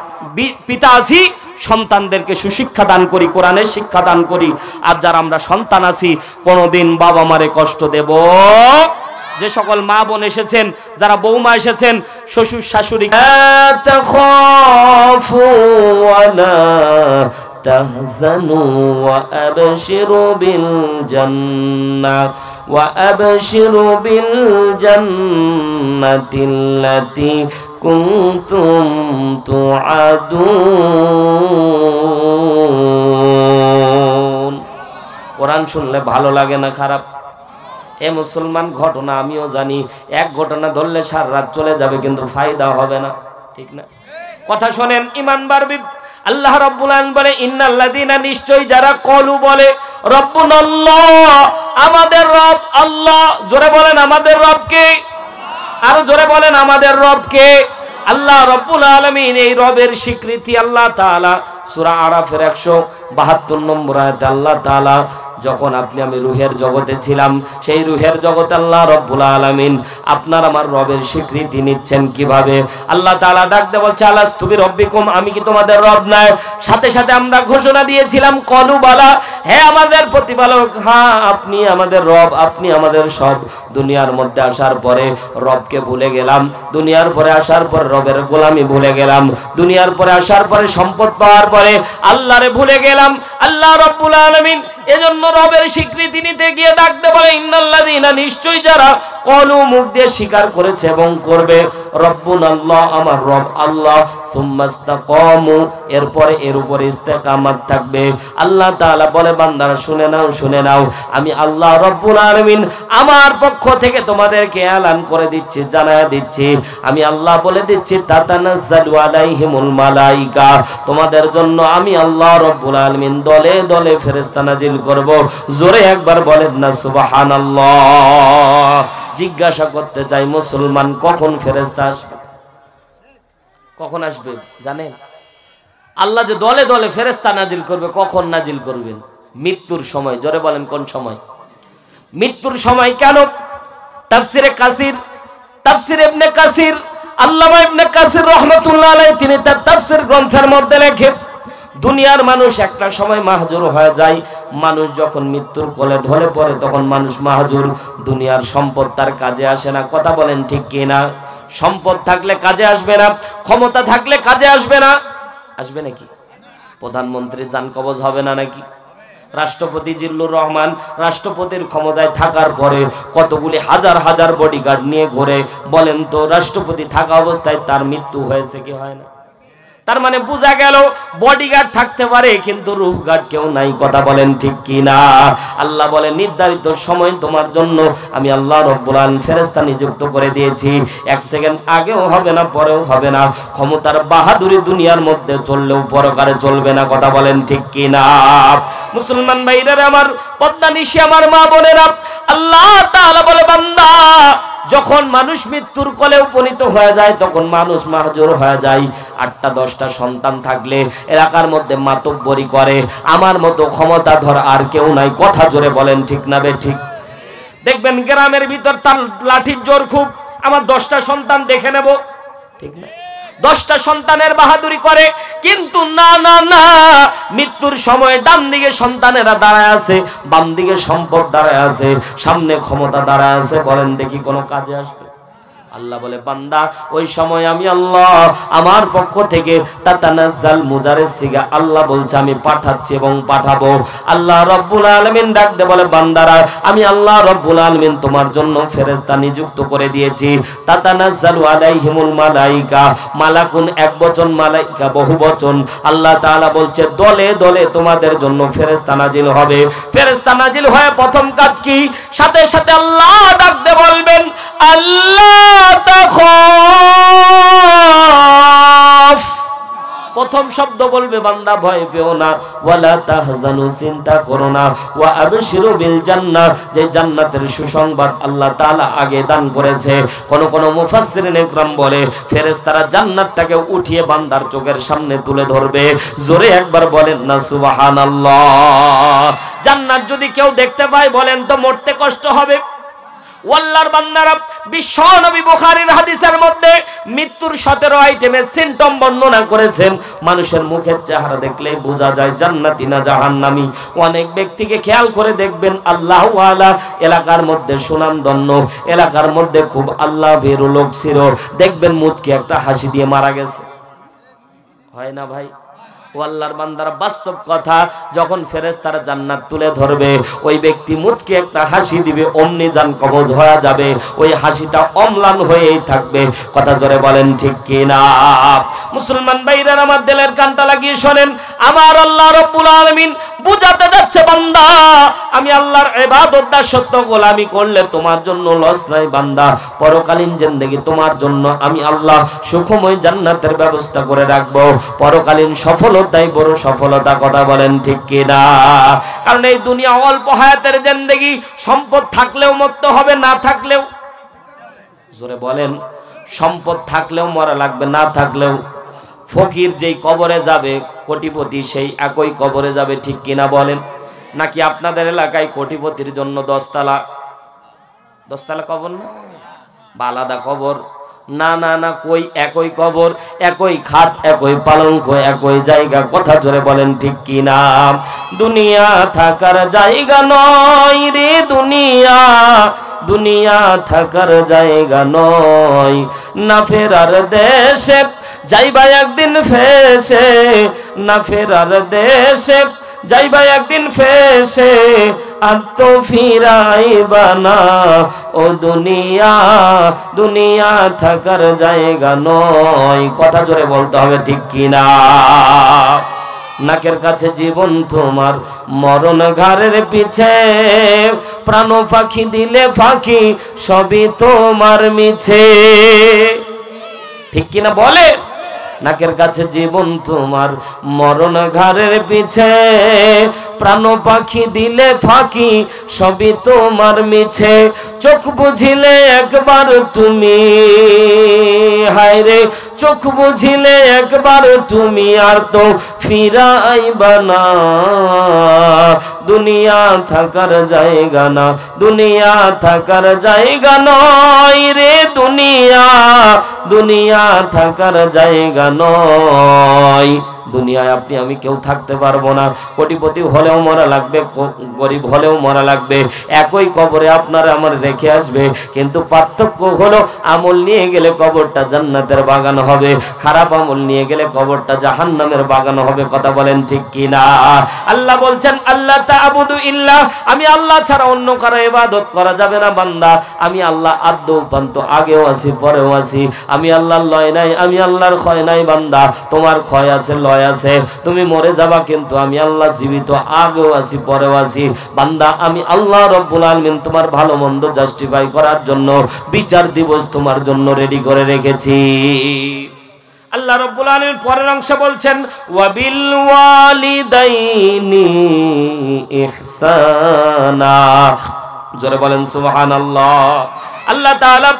পিতা আছি সন্তানদেরকে সুশিক্ষা দান করি, কোরআনের শিক্ষা দান করি। আর যারা আমরা সন্তান আছি কোনোদিন বাবা মারে কষ্ট দেব। যে সকল মা বোন এসেছেন, যারা বৌমা এসেছেন, শ্বশুর শাশুড়ি, تحزنوا وأبشروا بالجنة وأبشروا بالجنة التي كنتم توعدون। কোরআন শুনলে ভালো লাগে না খারাপ? এ মুসলমান, ঘটনা আমিও জানি, এক ঘটনা ধরলে সারা রাত চলে যাবে কিন্তু ফায়দা হবে না, ঠিক না? কথা শোনেন, ইমান বাড়বে। আল্লাহ রাব্বুল আলামিন বলে ইন্নাল্লাযীনা, নিশ্চয়ই যারা কলু বলে রব্বুনাল্লাহ, আমাদের রব আল্লাহ। জোরে বলেন আমাদের রব কে? আরো জোরে বলেন আমাদের রব কে? আল্লাহ রাব্বুল আলামিন। এই রবের স্বীকৃতি আল্লাহ তাআলা সূরা আরাফের 172 নম্বর আয়াতে আল্লাহ তাআলা, যখন আপনি আমি রুহের জগতে ছিলাম, সেই রুহের জগতে আল্লাহ রাব্বুল আলামিন আপনার আমার রবের স্বীকৃতি নিচ্ছেন কিভাবে? আল্লাহ তাআলা ডাকতে বলছে আলাস্তু বিরব্বিকুম, আমি কি তোমাদের রব নয়? সাথে সাথে আমরা ঘোষণা দিয়েছিলাম কলু বালা, হে আমাদের প্রতিপালক, হ্যাঁ আপনি আমাদের রব, আপনি আমাদের সব। দুনিয়ার মধ্যে আসার পরে রবকে ভুলে গেলাম, দুনিয়ার পরে আসার পর রবের গোলামি ভুলে গেলাম, দুনিয়ার পরে আসার পরে সম্পদ পাওয়ার পরে আল্লাহরে ভুলে গেলাম। আল্লাহ রাব্বুল আলামিন এজন্য রবের স্বীকৃতি নিতে গিয়ে ডাকতে বলে ইন্নাল্লাযীনা, নিশ্চয়ই যারা কলু, মুখ দিয়ে স্বীকার করেছে এবং করবে, রব্বুনাল্লাহ, আমার রব আল্লাহ, সুম্মাস্তাকামু, এরপরে এর উপরে ইস্তেকামাত থাকবে। আল্লাহ তাআলা বলে বান্দারা শুনে নাও, শুনে নাও, আমি আল্লাহ রাব্বুল আলামিন আমার পক্ষ থেকে তোমাদেরকে এলান করে দিচ্ছি, জানায়া দিচ্ছি, আমি আল্লাহ বলে দিচ্ছি তাতানাজ্জালু আলাইহিমুল মালাইকা, তোমাদের জন্য আমি আল্লাহ রাব্বুল আলামিন দলে দলে ফেরেশতা নাজিল করব। জোরে একবার বলেন না সুবহানাল্লাহ। জিজ্ঞাসা করতে চাই মুসলমান, কখন ফেরেশতা আসবে? কখন আসবে জানেন? আল্লাহ যে দলে দলে ফেরেশতা নাজিল করবে, কখন নাজিল করবেন? মৃত্যুর সময়। জোরে বলেন কোন সময়? মৃত্যুর সময়। কেন? তাফসিরে কাসির, তাফসির ইবনে কাসির, আল্লামা ইবনে কাসির রাহমাতুল্লাহ আলাইহি, তিনি তার তাফসির গ্রন্থের মধ্যে লেখেন, দুনিয়ার মানুষ একটা সময় মাহজুর হয়ে যায়। মানুষ যখন মৃত্যুর কোলে ঢলে পড়ে তখন মানুষ মাহজুর। দুনিয়ার সম্পদ তার কাজে আসে না, কথা বলেন ঠিক কিনা? সম্পদ থাকলে কাজে আসবে না, ক্ষমতা থাকলে কাজে আসবে না। আসবে নাকি? প্রধানমন্ত্রী জান কবজ হবে না নাকি? রাষ্ট্রপতি জিল্লুর রহমান রাষ্ট্রপতির ক্ষমতায় থাকার পরে কতগুলি হাজার হাজার বডিগার্ড নিয়ে ঘুরে, বলেন তো রাষ্ট্রপতি থাকা অবস্থায় তার মৃত্যু হয়েছে কি হয় না? তার মানে বোঝা গেল বডিগার্ড থাকতে পারে কিন্তু রুহ গার্ড কেউ নাই, কথা বলেন ঠিক কিনা? আল্লাহ বলে নির্ধারিত সময় তোমার জন্য আমি আল্লাহ রাব্বুল আলামিন ফেরেশতা নিযুক্ত করে দিয়েছি, এক সেকেন্ড আগেও হবে না পরেও হবে না। ক্ষমতার বাহাদুরি দুনিয়ার মধ্যে চললেও পরকালে চলবে না, কথা বলেন ঠিক কিনা? মুসলমান ভাইরা আমার, পদ্মা নিশি আমার মা বোনেরা, আল্লাহ তাআলা বলে বান্দা যখন মানুষ মৃত্যুর কোলে উপনীত হয়ে যায় তখন মানুষ মাহজুর হয়ে যায়। 8টা 10টা সন্তান থাকলে এলাকার মধ্যে মাতব্বরি করে, আমার মতো ক্ষমতাধর আর কেউ নাই, কথা জোরে বলেন ঠিক না বে ঠিক? দেখবেন গ্রামের ভিতর তার লাঠির জোর খুব, আমার 10টা সন্তান দেখে নেব, ঠিক না? 10টা সন্তানের বাহাদুরি করে, কিন্তু না না না, মৃত্যুর সময় ডান দিকে সন্তানেরা দাঁড়ায় আছে, বাম দিকে সম্পদ দাঁড়ায় আছে, সামনে ক্ষমতা দাঁড়ায় আছে, বলেন দেখি কোনো কাজে আসবে? আল্লাহ বলে বান্দা ওই সময় আমি আল্লাহ আমার পক্ষ থেকে তাতানাজ্জাল মুজারের সিগা, আল্লাহ বলছে আমি পাঠাচ্ছি এবং পাঠাবো। আল্লাহ রব্বুল আলামিন ডাক দে বলে বান্দারা আমি আল্লাহ রব্বুল আলামিন তোমার জন্য ফেরেশতা নিযুক্ত করে দিয়েছি। তাতানাজ্জালু আলাইহিমুল মালাইকা, মালাকুন এক বচন, মালাইকা বহু বচন। আল্লাহ তাআলা বলছে দলে দলে তোমাদের জন্য ফেরেশতা নাজিল হবে। ফেরেশতা নাজিল হয়ে প্রথম কাজ কি? সাথে সাথে আল্লাহ ডাক দে বলবেন আল্লাহ তাখাফ, প্রথম শব্দ বলবে বান্দা ভয় পেও না, ওয়ালা তাহজানু চিন্তা করো না, ওয়া আবশিরু বিল জান্নাহ, যে জান্নাতের সুসংবাদ আল্লাহ তাআলা আগে দান করেছে। কোন কোন মুফাসসিরিন ইকরাম বলে ফেরেশতারা জান্নাতটাকে উঠিয়ে বান্দার চোখের সামনে তুলে ধরবে। জোরে একবার বলেন না সুবহানাল্লাহ। জান্নাত যদি কেউ দেখতে পায় বলেন তো মরতে কষ্ট হবে। আল্লাহর বান্দারা, বিশ্ব নবী বুখারীর হাদিসের মধ্যে মৃত্যুর 17 আইটেমের সিম্পটম বর্ণনা করেছেন। মানুষের মুখের চেহারা দেখলেই বোঝা যায় জান্নাতি না জাহান্নামী। অনেক ব্যক্তিকে খেয়াল করে দেখবেন আল্লাহ ওয়ালা এলাকার মধ্যে সুনামধন্য, এলাকার মধ্যে খুব আল্লাহ ভীরু লোক ছিল, দেখবেন মুচকি একটা হাসি দিয়ে মারা গেছে, হয় না ভাই? ও আল্লাহর বান্দারা, বাস্তব কথা, যখন ফেরেশতারা জান্নাত তুলে ধরবে ওই ব্যক্তি মুচকি একটা হাসি দিবে, অমনি জান কবজ হয়ে যাবে, ওই হাসিটা অম্লান হয়েই থাকবে। কথা জোরে বলেন ঠিক কি না? মুসলমান ভাইরা আমার দিলের কানটা লাগিয়ে শোনেন, আমার আল্লাহ রব্বুল আলামিন বুঝাতে যাচ্ছে বান্দা আমি আল্লাহর ইবাদত দাসত্ব গোলামি করলে তোমার জন্য লস নাই বান্দা, পরকালীন জিন্দেগি তোমার জন্য আমি আল্লাহ সুখময় জান্নাতের ব্যবস্থা করে রাখবো। পরকালীন সফলতাই বড় সফলতা। কথা বলেন ঠিক কি না? কারণ এই দুনিয়া অল্প হায়াতের জিন্দেগি, সম্পদ থাকলেও মরতে হবে, না থাকলেও, জোরে বলেন, সম্পদ থাকলেও মরা লাগবে, না থাকলেও। ফকির যেই কবরে যাবে কোটিপতি সেই একই কবরে যাবে, ঠিক কিনা বলেন? নাকি আপনাদের এলাকায় কোটিপতির জন্য 10 তালা কবর না, আলাদা কবর? না না না, কই একই কবর, একই খাট, একই পালঙ্ক, একই জায়গা। কথা জোরে বলেন ঠিক কিনা? দুনিয়া থাকার জায়গা নয় রে দুনিয়া, দুনিয়া থাকার জায়গা নয়, না ফেরার দেশে যাইবা একদিন ফেসে, না ফেরার দেশে যাইবা একদিন ফেসে, আর তো ফিরাইবা না ও দুনিয়া, দুনিয়া থাকার জায়গা নয়। কথা জোরে বলতে হবে ঠিক কিনা? নাকের কাছে জীবন তোমার, মরণ ঘাড়ের পিছে, প্রাণ পাখি দিলে ফাঁকি, সবই তোমার মিছে। ঠিক কিনা বলে? নাকের কাছে জীবন তোমার, মরণ ঘাড়ের পিছে, প্রাণ পাখি দিলে ফাঁকি, সবই তোমার মিছে। চোখ বুঝিলে একবার তুমি, হায় রে চোখ বুঝিলে একবার তুমি, আর তো ফিরাইবা না। দুনিয়া থাকার জায়গা না, দুনিয়া থাকার জায়গা নয় রে দুনিয়া, দুনিয়া থাকার জায়গা নয়। দুনিয়ায় আপনি আমি কেউ থাকতে পারবো না, কোটিপতি হলেও মরা লাগবে, গরিব হলেও মরা লাগবে, একই কবরে আপনারা আমার রেখে আসবে। কিন্তু পার্থক্য হলো আমল নিয়ে গেলে কবরটা জান্নাতের বাগান হবে, খারাপ আমল নিয়ে গেলে কবরটা জাহান্নামের বাগান হবে। কথা বলেন ঠিক কি না? আল্লাহ বলছেন আল্লাহ তা'বুদু ইল্লাহ, আমি আল্লাহ ছাড়া অন্য কারো ইবাদত করা যাবে না বান্দা। আমি আল্লাহ আদ্য উপান্ত, আগেও আছি পরেও আছি। আমি আল্লাহর লয় নাই, আমি আল্লাহর ক্ষয় নাই বান্দা। তোমার ক্ষয় আছে, লয় আছে, তুমি মরে যাবা, কিন্তু আমি আল্লাহ জীবিত, আগেও আছি পরেও আছি বান্দা। আমি আল্লাহ রব্বুল আলামিন তোমার ভালো মন্দ জাস্টিফাই করার জন্য বিচার দিবস তোমার জন্য রেডি করে রেখেছি। আল্লাহ রব্বুল আলামিন পরের অংশ বলছেন ওয়াবিল ওয়ালিদাইনি ইহসানা। জোরে বলেন সুবহানাল্লাহ। আল্লাহ তাআলা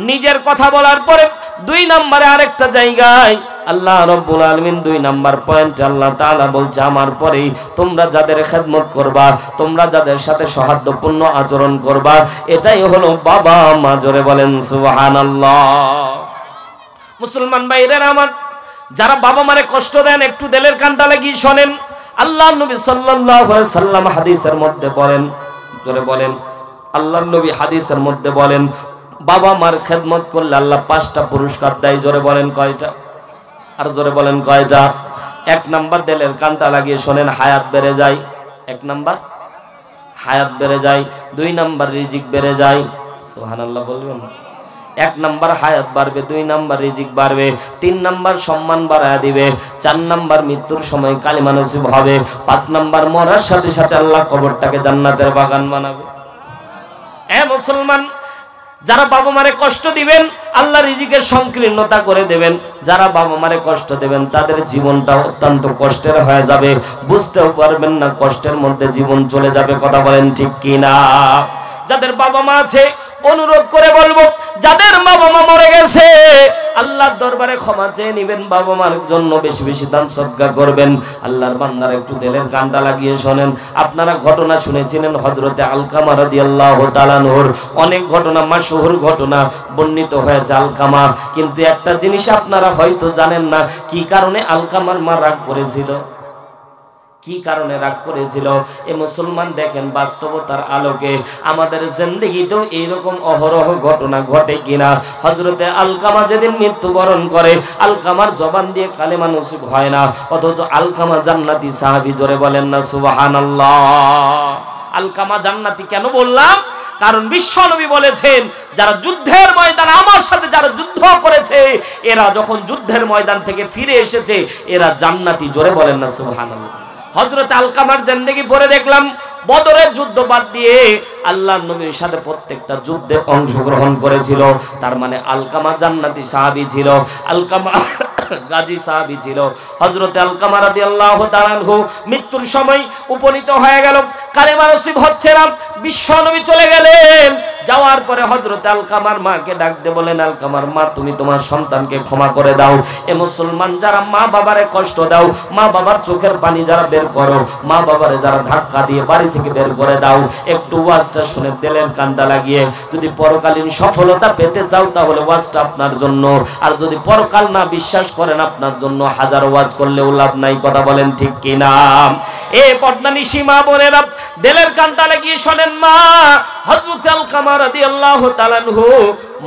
নিজের কথা বলার পরে 2 নম্বরে আরেকটা জায়গায় আল্লাহ রব্বুল আলামিন 2 নাম্বার পয়েন্ট আল্লাহ তাআলা বলছে আমার পরেই তোমরা যাদের খেদমত করবা, তোমরা যাদের সাথে সৌহার্দ্যপূর্ণ আচরণ করবা, এটাই হলো বাবা মা। জোরে বলেন সুবহানাল্লাহ। মুসলমান ভাইরা আমার, যারা বাবা মারে কষ্ট দেন একটু দিলের কানটা লাগিয়ে শোনেন। আল্লাহর নবী সাল্লাল্লাহু আলাইহি সাল্লাম হাদিসের মধ্যে বলেন, জোরে বলেন, আল্লাহর নবী হাদিসের মধ্যে বলেন, বাবা মার খেদমত করলে আল্লাহ 5টা পুরস্কার দেয়। জোরে বলেন কয়টা? আর জোরে বলেন কয়টা? 1 নাম্বার দিলের কানটা লাগিয়ে শোনেন, হায়াত বেড়ে যায়। 1 নাম্বার হায়াত বেড়ে যায়, 2 নাম্বার রিজিক বেড়ে যায়। সুবহানাল্লাহ বলবেন। 1 নাম্বার হায়াত বাড়বে, 2 নাম্বার রিজিক বাড়বে, 3 নাম্বার সম্মান বাড়ায় দিবে, 4 নাম্বার মৃত্যুর সময় কালিমা নসিব হবে, 5 নাম্বার মরার সাথে সাথে আল্লাহ কবরটাকে জান্নাতের বাগান বানাবে। মুসলমান, যারা বাবা মারে কষ্ট দিবেন আল্লাহ রিজিকের সংকীর্ণতা করে দেবেন। যারা বাবা মারে কষ্ট দেবেন তাদের জীবনটা অত্যন্ত কষ্টের হয়ে যাবে, বুঝতেও পারবেন না, কষ্টের মধ্যে জীবন চলে যাবে। কথা বলেন ঠিক কিনা? যাদের বাবা মা আছে অনুরোধ করে বলবো, যাদের বাবা মা মরে গেছে আল্লাহর দরবারে ক্ষমা চেয়ে নেবেন, বাবা মার জন্য বেশি বেশি দান সদকা করবেন। আল্লাহর বান্দারা একটু দিলের কানটা লাগিয়ে শোনেন। আপনারা ঘটনা শুনেছিলেন হযরতে আলকামা রাদিয়াল্লাহু তাআলা আনহুর, অনেক ঘটনা, মাশহুর ঘটনা বর্ণিত হয়েছে আলকামা। কিন্তু একটা জিনিস আপনারা হয়তো জানেন না, কি কারণে আলকামার মা রাগ করেছিল, কি কারণে রাগ করেছিল। এ মুসলমান দেখেন বাস্তবতার আলোকে আমাদের জিন্দেগিতেও এইরকম অহরহ ঘটনা ঘটে কিনা। হযরতে আলকামা যেদিন মৃত্যুবরণ করে, আলকামার জবান দিয়ে কালেমা নসিব হয় না, অথচ আলকামা জান্নাতি সাহাবী। জোরে বলেন না সুবহানাল্লাহ। আলকামা জান্নাতি কেন বললাম? কারণ বিশ্বনবী বলেছেন, যারা যুদ্ধের ময়দানে আমার সাথে যারা যুদ্ধ করেছে, এরা যখন যুদ্ধের ময়দান থেকে ফিরে এসেছে এরা জান্নাতি। জোরে বলেন না সুবহানাল্লাহ। হযরত আলকামার জিন্দেগি পড়ে দেখলাম, বদরের যুদ্ধ বাদ দিয়ে আল্লাহর নবীর সাথে প্রত্যেকটা যুদ্ধে অংশগ্রহণ করেছিল। তার মানে আলকামা জান্নাতি সাহাবী ছিল, আলকামা গাজী সাহাবী ছিল। হযরতে আলকামা রাদিয়াল্লাহু তাআলা আনহু মৃত্যুর সময় উপনীত হয়ে গেল, কালেমা নসিব হচ্ছে না। বিশ্বনবী চলে গেলেন, যাওয়ার পরে হযরতে আলকামার মাকে ডাক দিয়ে বলেন, আলকামার মা তুমি তোমার সন্তানকে ক্ষমা করে দাও। এ মুসলমান, যারা মা বাবারে কষ্ট দাও, মা বাবার চোখের পানি যারা বের করো, মা বাবারে যারা ধাক্কা দিয়ে বাড়ি থেকে বের করে দাও, একটু ওয়াজটা শুনে দিলের কানটা লাগিয়ে যদি পরকালীন সফলতা পেতে চাও তাহলে ওয়াজটা আপনার জন্য। আর যদি পরকাল না বিশ্বাস করেন আপনার জন্য হাজার ওয়াজ করলেও লাভ নাই। কথা বলেন ঠিক কিনা? এ পদ্মানিশী মা বোনেরা, দিলের কানটা লাগিয়ে শোনেন। মা হযরত আলকামা রাদিয়াল্লাহু তাআলা আনহু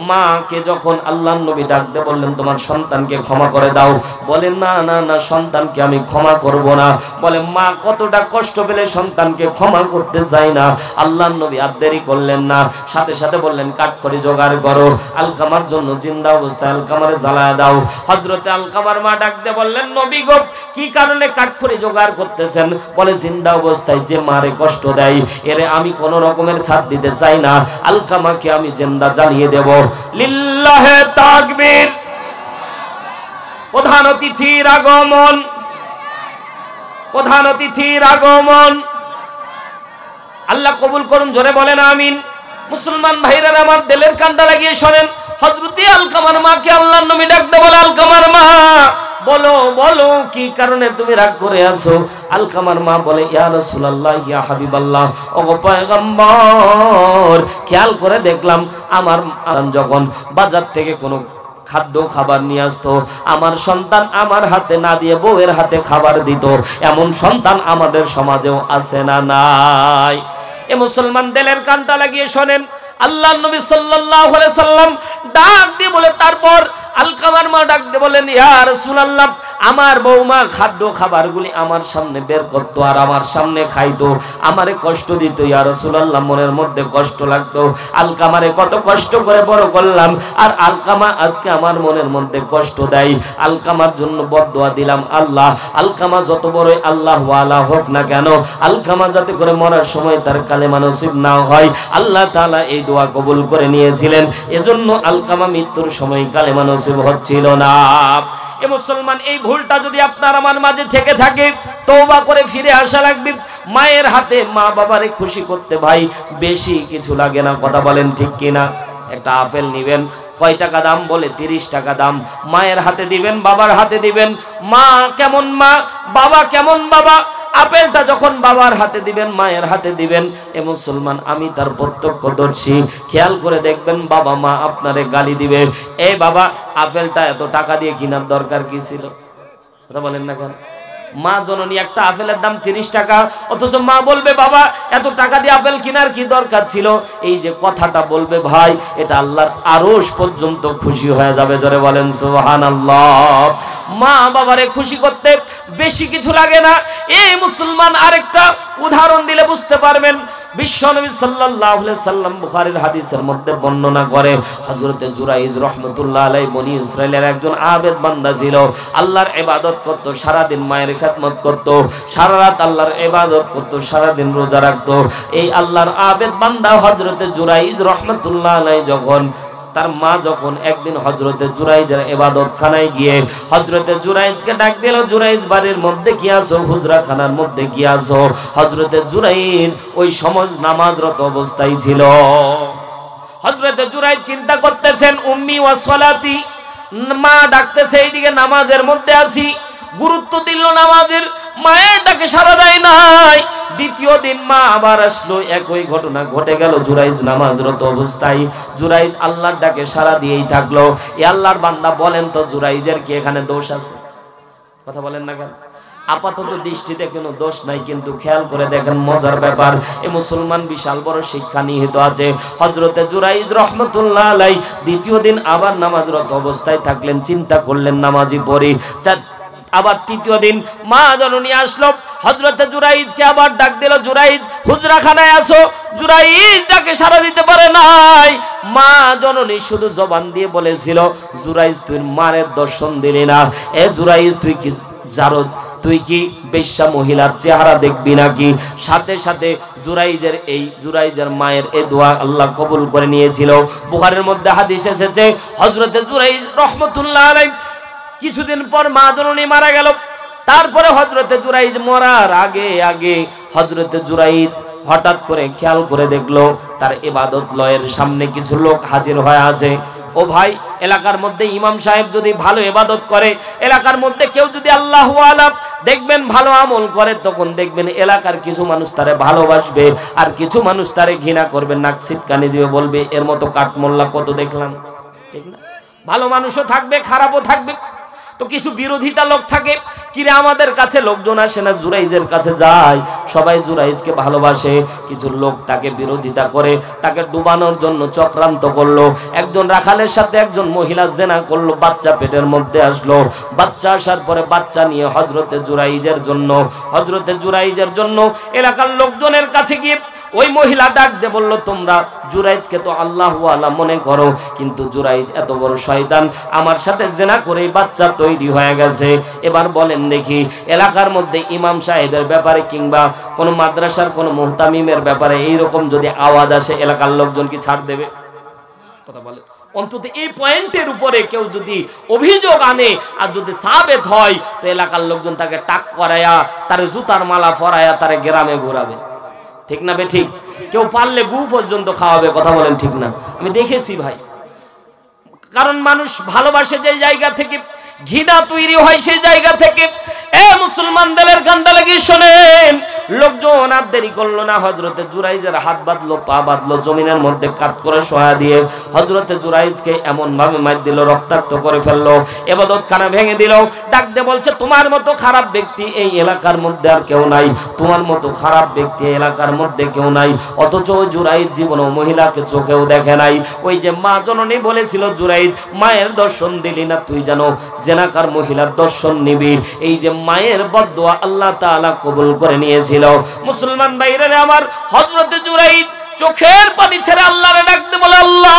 মাকে যখন আল্লাহর নবী ডাক দিয়ে বললেন, তোমার সন্তানকে ক্ষমা করে দাও, বলেন না না না, সন্তানকে আমি ক্ষমা করব না। বলে মা কতটা কষ্ট পেলে সন্তানকে ক্ষমা করতে চাই না। আল্লাহর নবী আর দেরি করলেন না, সাথে সাথে বললেন, কাঠখড়ি জোগাড় করো, আলকামার জন্য জিন্দা অবস্থায় আলকামারে জ্বালায় দাও। হযরতে আলকামার মা ডাক দিয়ে বললেন, নবী গো, কি কারণে কাঠখড়ি জোগাড় করতেছেন? বলে জিন্দা অবস্থায় যে মারে কষ্ট দেয় এরে আমি কোন রকমের ছাড় দিতে চাই না, আলকামাকে আমি জিন্দা জ্বালিয়ে দেব। লিল্লাহে তাকবীর। প্রধান অতিথির আগমন, প্রধান অতিথির আগমন। আল্লাহ কবুল করুন, জোরে বলেন আমিন। মুসলমান ভাইরা আমার, দিলের কানটা লাগিয়ে শোনেন। হযরতে আলকামার মাকে আল্লাহর নবী ডাক দিয়ে বলে, আলকামার মা বলো বলো, কি কারণে তুমি রাগ করে আছো? আলকামার মা বলে, ইয়া রাসূলুল্লাহ, ইয়া হাবিবাল্লাহ, ওগো পয়গম্বর, খেয়াল করে দেখলাম আমার যখন বাজার থেকে কোনো খাদ্য খাবার নিয়ে আসতো, আমার সন্তান আমার হাতে না দিয়ে বউয়ের হাতে খাবার দিত। এমন সন্তান আমাদের সমাজেও আছে না নাই? এ মুসলমান, দিলের কানটা লাগিয়ে শোনেন। আল্লাহর নবী সাল্লাল্লাহু আলাইহি সাল্লাম ডাক দিয়ে বলে, তারপর আলকামার মা ডাক দিয়ে বলেন, ইয়া রাসূলুল্লাহ, আমার বৌমা খাদ্য খাবারগুলি আমার সামনে বের করতো আর আমার সামনে খাইতো, আমারে কষ্ট দিত। ইয়া রাসূলুল্লাহ, মনের মধ্যে কষ্ট লাগতো। আলকামারে কত কষ্ট করে বড় করলাম, আর আলকামা আজকে আমার মনের মধ্যে কষ্ট দেয়। আলকামার জন্য বদদুয়া দিলাম, আল্লাহ আলকামা যত বড় আল্লাহ ওয়ালা হোক না কেন, আলকামা যাতে করে মরার সময় তার কালেমা নসিব না হয়। আল্লাহ তাআলা এই দোয়া কবুল করে নিয়েছিলেন, এজন্য আলকামা মৃত্যুর সময় কালেমা নসিব হচ্ছিল না। এ মুসলমান, এই ভুলটা যদি আপনার আমার মাঝে থেকে থাকে, তওবা করে ফিরে আসা লাগবে। মায়ের হাতে মা বাবারে খুশি করতে ভাই বেশি কিছু লাগে না। কথা বলেন ঠিক কিনা? একটা আপেল নিবেন, কয় টাকা দাম? বলে 30 টাকা দাম। মায়ের হাতে দিবেন, বাবার হাতে দিবেন। মা কেমন মা, বাবা কেমন বাবা, আপেলটা যখন বাবার হাতে দিবেন, মায়ের হাতে দিবেন, এ মুসলমান আমি তার প্রত্যক্ষদর্শী, খেয়াল করে দেখবেন বাবা মা আপনারে গালি দিবে, এই বাবা আপেলটা এত টাকা দিয়ে কেনার দরকার কি ছিল? কথা বলেন না কেন? মা জননী একটা আপেলের দাম 30 টাকা, অথচ মা বলবে বাবা এত টাকা দিয়ে আপেল কেনার কি দরকার ছিল? এই যে কথাটা বলবে ভাই, এটা আল্লাহর আরশ পর্যন্ত খুশি হয়ে যাবে। জোরে বলেন সুবহানাল্লাহ। মা বাবারে খুশি করতে বেশি কিছু লাগে না। এই মুসলমান আরেকটা উদাহরণ দিলে বুঝতে পারবেন। বিশ্বনবী সাল্লাল্লাহু আলাইহি সাল্লাম বুখারীর হাদিসের মধ্যে বর্ণনা করে, হযরতে জুরাইজ রাহমাতুল্লাহ আলাইহি বনি ইসরাইলের একজন আবেদ বান্দা ছিল। আল্লাহর ইবাদত করত, সারা দিন মায়ের খেদমত করত, সারা রাত আল্লাহর ইবাদত করত, সারা দিন রোজা রাখত। এই আল্লাহর আবেদ বান্দা হযরতে জুরাইজ রাহমাতুল্লাহ আলাইহি তার মা যখন একদিন হযরতে জুরাইজের ইবাদতখানায় গিয়ে হযরতে জুরাইজকে ডাক দিল, জুরাইজ বাড়ির মধ্যে কি আছো? হুজরা খানার মধ্যে কি আছো? হযরতে জুরাইজ ওই সময় নামাজরত অবস্থায় ছিল। হযরতে জুরাইজ চিন্তা করতেছেন, উম্মি ওয়া সালাতি, মা ডাকতেছে, এইদিকে নামাজের মধ্যে আছি। গুরুত্ব দিল নামাজের, মায়ের ডাকে সাড়া দেয় নাই। দ্বিতীয় দিন মা আবার আসলো, একই ঘটনা ঘটে গেল। জুরাইজ নামাজরত অবস্থায়, জুরাইজ আল্লাহর ডাকে সাড়া দিয়েই থাকলো। এ আল্লাহর বান্দা বলেন তো, জুরাইজের কি এখানে দোষ আছে? কথা বলেন না কেন? আপাতত দৃষ্টিতে কোনো দোষ নাই, কিন্তু খেয়াল করে দেখেন মজার ব্যাপার, এই মুসলমান বিশাল বড় শিক্ষা নিহিত আছে। হযরতে জুরাইজ রাহমাতুল্লাহ আলাইহি দ্বিতীয় দিন আবার নামাজরত অবস্থায় থাকলেন, চিন্তা করলেন নামাজি পড়ি। আবার তৃতীয় দিন মা জননী আসলো, হযরতে জুরাইজকে আবার ডাক দিল, জুরাইজ হুজরাখানায় আসো। জুরাইজ ডাকে সাড়া দিতে পারে নাই। মা জননী শুধু জবান দিয়ে বলেছিল, জুরাইজ তুই মায়ের দর্শন দিলি না, এ জুরাইজ তুই কি জারো, তুই কি বেশ্যা মহিলার চেহারা দেখবি নাকি? সাথে সাথে জুরাইজের মায়ের এই দোয়া আল্লাহ কবুল করে নিয়েছিল। বুখারীর মধ্যে হাদিস এসেছে, হযরতে জুরাইজ রাহমাতুল্লাহ আলাইহি কিছুদিন পর মা জননী মারা গেল। তারপরে হযরতে জুরাইজ মরার আগে আগে হযরতে জুরাইজ হঠাৎ করে খেয়াল করে দেখলো তার ইবাদত লয়ের সামনে কিছু লোক হাজির হয়ে আছে। ও ভাই, এলাকার মধ্যে ইমাম সাহেব যদি ভালো ইবাদত করে, এলাকার মধ্যে কেউ যদি আল্লাহু আলাম দেখবেন ভালো আমল করে, তখন দেখবেন এলাকার কিছু মানুষ তারে ভালোবাসবে, আর কিছু মানুষ তারে ঘৃণা করবে, নাক ছিটকানি দিবে, বলবে এর মতো কাঠমোল্লা কত দেখলাম। ঠিক না? ভালো মানুষও থাকবে, খারাপও থাকবে। তো কিছু বিরোধিতা লোক থাকে, কিরে আমাদের কাছে লোকজন আসে না, জুরাইজের কাছে যায়, সবাই জুরাইজকে ভালোবাসে। কিছু লোক তাকে বিরোধিতা করে, তাকে ডুবানোর জন্য চক্রান্ত করলো। একজন রাখালের সাথে একজন মহিলা জেনা করলো, বাচ্চা পেটের মধ্যে আসলো। বাচ্চা আসার পরে বাচ্চা নিয়ে হযরতে জুরাইজের জন্য এলাকার লোকজনের কাছে গিয়ে ওই মহিলা ডাক দিয়ে বলল, তোমরা জুরাইজকে তো আল্লাহু আলা মনে করো, কিন্তু জুরাইজ এত বড় শয়তান, আমার সাথে জেনা করে বাচ্চা তৈরি হয়ে গেছে। এবার বলেন দেখি, এলাকার মধ্যে ইমাম সাহেবের ব্যাপারে কিংবা কোনো মাদ্রাসার কোনো মুহতামিমের ব্যাপারে এইরকম যদি আওয়াজ আসে, এলাকার লোকজন কি ছাড় দেবে? কথা বলে। অন্তত এই পয়েন্টের উপরে কেউ যদি অভিযোগ আনে আর যদি সাবেত হয়, তো এলাকার লোকজন তাকে টাক করায়া, তার জুতার মালা পরায়া তারে গ্রামে ঘোরাবে। ঠিক না বে ঠিক? কেউ পারলে গু পর্যন্ত খাওয়াবে। কথা বলেন ঠিক না? আমি দেখেছি ভাই। কারণ মানুষ ভালোবাসে যে জায়গা থেকে, ঘৃণা তৈরি হয় সেই জায়গা থেকে। এ মুসলমান দিলের কান্ডা লাগিয়ে শোনেন, লোকজন আর দেরি করলো না, হযরতে জুরাইজের হাত বাঁধলো, পা বাঁধলো, জমিনের মধ্যে কাট করে শোয়া দিয়ে হযরতে জুরাইজকে এমন ভাবে মার দিল, রক্তাক্ত করে ফেললো, ইবাদতখানা ভেঙে দিল। ডাক দিয়ে বলছে, তোমার মতো খারাপ ব্যক্তি এই এলাকার মধ্যে আর কেউ নাই, তোমার মতো খারাপ ব্যক্তি এলাকার মধ্যে কেউ নাই। অথচ জুরাইজ জীবন মহিলাকে চোখেও দেখে নাই। ওই যে মা জননী বলেছিল, জুরাইজ মায়ের দর্শন দিলি না, তুই জানো জেনাকার মহিলার দর্শন নিবি। এই যে মায়ের বদদোয়া আল্লাহ তাআলা কবুল করে নিয়েছিল। মুসলমান ভাইরা আমার, হযরতে জুরাইজ চোখের পানি ছেড়ে আল্লাহরে ডাকতে বলে, আল্লাহ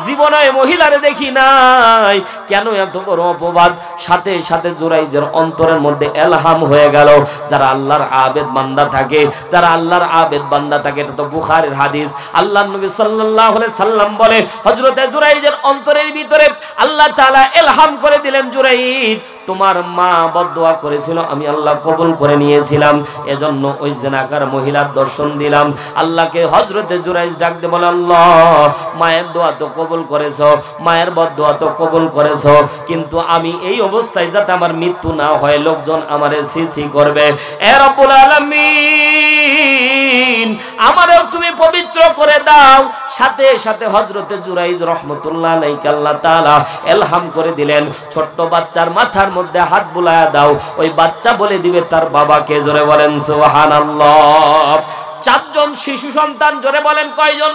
জীবনে মহিলারে দেখি নাই, কেন এত বড় অপবাদ? সাথে সাথে জুরাইজের অন্তরের মধ্যে ইলহাম হয়ে গেল, যারা আল্লাহর আবেদ বান্দা থাকে, এটা তো বুখারীর হাদিস। আল্লাহর নবী সাল্লাল্লাহু আলাইহি সাল্লাম বলে, হযরতে জুরাইজের অন্তরের ভিতরে আল্লাহ তাআলা ইলহাম করে দিলেন, জুরাইজ তোমার মা বদদোয়া করেছিল, আমি আল্লাহ কবুল করে নিয়েছিলাম, এজন্য ওই জেনাকার মহিলার দর্শন দিলাম। আল্লাহকে হযরতে জুরাইজ ডাক দিয়ে বলে, আল্লাহ মায়ের দোয়া তো কবুল করেছো, মায়ের বদদোয়া তো কবুল করেছো, কিন্তু আমি এই অবস্থায় যাতে আমার মৃত্যু না হয়, লোকজন আমারে সিসি করবে, এ রব্বুল আলামিন আমারেও তুমি পবিত্র করে দাও। সাথে সাথে হযরতে জুরাইজ রাহমাতুল্লাহ আলাইহি আল্লাহ তাআলা ইলহাম করে দিলেন, ছোট্ট বাচ্চার মাথার মধ্যে হাত বুলায়া দাও, ওই বাচ্চা বলে দিবে তার বাবাকে। জোরে বলেন সুবহানাল্লাহ। 4 জন শিশু সন্তান, জোরে বলেন কয়জন?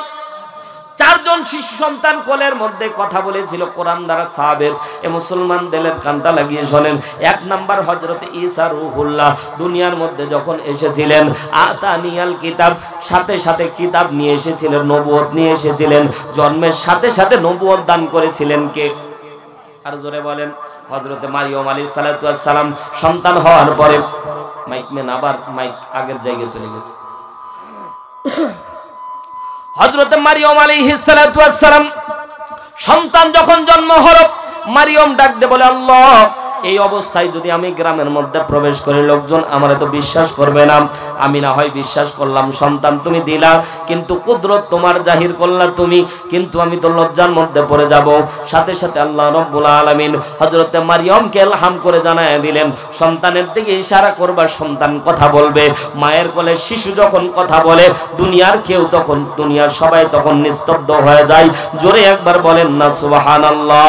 4 জন শিশু সন্তান কোলের মধ্যে কথা বলেছিল কোরআন দ্বারা সাহাবের। এ মুসলমান দিলের কানটা লাগিয়ে শোনেন। 1 নাম্বার হযরতে ঈসা রূহুল্লাহ দুনিয়ার মধ্যে যখন এসেছিলেন, আতানিয়াল কিতাব, সাথে সাথে কিতাব নিয়ে এসেছিলেন, নবুয়ত নিয়ে এসেছিলেন, জন্মের সাথে সাথে নবুয়ত দান করেছিলেন কে? আর জোরে বলেন। হযরতে মারিয়ম আলাইহিস সালাতু ওয়াস সালাম সন্তান হওয়ার পরে, মাইক মেন আবার মাইক আগের জায়গায় চলে গেছে। হযরতে মারিয়ম আলাইহিস সালাতু ওয়াস সালাম সন্তান যখন জন্ম হলো, মারিয়ম ডাক দিয়ে বলে, আল্লাহ এই অবস্থায় যদি আমি গ্রামের মধ্যে প্রবেশ করি, লোকজন আমারে তো বিশ্বাস করবে না। আমি না হয় বিশ্বাস করলাম, সন্তান তুমি দিলা, কিন্তু কুদরত তোমার জাহির করলা তুমি, কিন্তু আমি তো লজ্জার মধ্যে পড়ে যাব। সাথে সাথে আল্লাহ রাব্বুল আলামিন হযরতে মারিয়মকে ইলহাম করে জানায় দিলেন, সন্তানের দিকে ইশারা করবা, সন্তান কথা বলবে। মায়ের কোলে শিশু যখন কথা বলে, দুনিয়ার কেউ তখন, দুনিয়ার সবাই তখন নিস্তব্ধ হয়ে যায়। জোরে একবার বলেন না সুবহানাল্লাহ।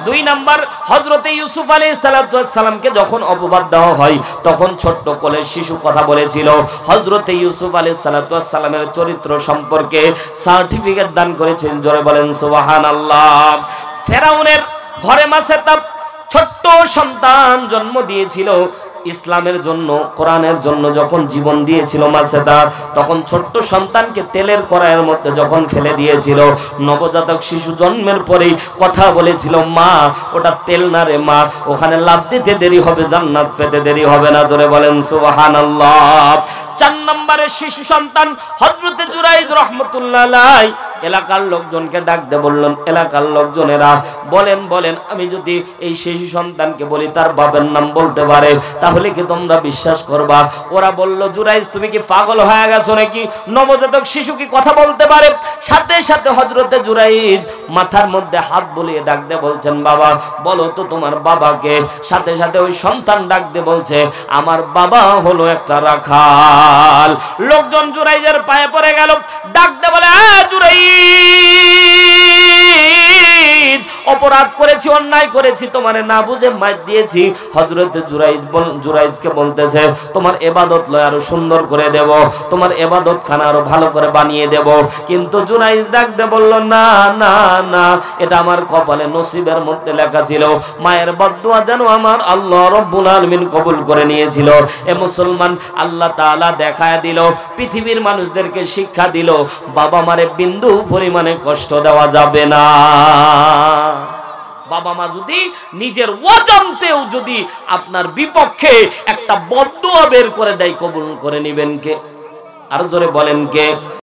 2 নাম্বার হযরতে ইউসুফ আলাইহিস সালাতু ওয়াস সালামকে যখন অপবাদ দেওয়া হয়, তখন ছোট্ট কোলের শিশু কথা বলেছিল। হযরতে ইউসুফ আলাইহিস সালাতু ওয়াস সালামের চরিত্র সম্পর্কে সার্টিফিকেট দান করেছেন। জোরে বলেন সুবহানাল্লাহ। ফেরাউনের ঘরে মাসেতাব ছোট্ট সন্তান জন্ম দিয়েছিল, ইসলামের জন্য, কোরআনের জন্য যখন জীবন দিয়েছিল মাসেদা, তখন ছোট্ট সন্তানকে তেলের কড়াইয়ের মধ্যে যখন ফেলে দিয়েছিল, নবজাতক শিশু জন্মের পরেই কথা বলেছিল, মা ওটা তেল না রে মা, ওখানে লাফ দিতে দেরি হবে, জান্নাত পেতে দেরি হবে না। জোরে বলেন সুবহানাল্লাহ। 4 নম্বরের শিশু সন্তান হযরতে জুরাইজ রাহমাতুল্লাহ আলাইহি এলাকার লোকজনকে ডাক দিয়ে বললেন, এলাকার লোকজনেরা বলেন বলেন, আমি যদি এই শিশু সন্তানকে বলি তার বাবার নাম বলতে পারে, তাহলে কি তোমরা বিশ্বাস করবা? ওরা বলল, জুরাইজ তুমি কি পাগল হয়ে গেছো নাকি? নবজাতক শিশু কি কথা বলতে পারে? সাথে সাথে হযরতে জুরাইজ মাথার মধ্যে হাত বুলিয়ে ডাক দিয়ে বলছেন, বাবা বলো তো তোমার বাবাকে। সাথে সাথে ওই সন্তান ডাক দিয়ে বলছে, আমার বাবা হলো একটা রাখাল। লোকজন জুরাইজের পায়ে পড়ে গেল, ডাক দিয়ে বলে, জুরাইজ অপরাধ করেছি, অন্যায় করেছি, তোমারে না বুঝে মার দিয়েছি। হযরতে জুরাইজকে বলতেছে, তোমার ইবাদত লয় আরো সুন্দর করে দেব, তোমার ইবাদত খানা আরো ভালো করে বানিয়ে দেব। কিন্তু জুরাইজ ডাকতে বলল, না না না, এটা আমার কপালে নসিবের মধ্যে লেখা ছিল, মায়ের বদদুয়া যেন আমার আল্লাহ রাব্বুল আলামিন কবুল করে নিয়েছিল। এ মুসলমান, আল্লাহ তাআলা দেখায় দিল, পৃথিবীর মানুষদেরকে শিক্ষা দিল, বাবা মারে বিন্দু পরিমাণে কষ্ট দেওয়া যাবে না। বাবা মা যদি নিজের অজান্তেও যদি আপনার বিপক্ষে একটা বদদুয়া বের করে দেয়, কবুল করে নিবেন কে? আর জোরে বলেন কে?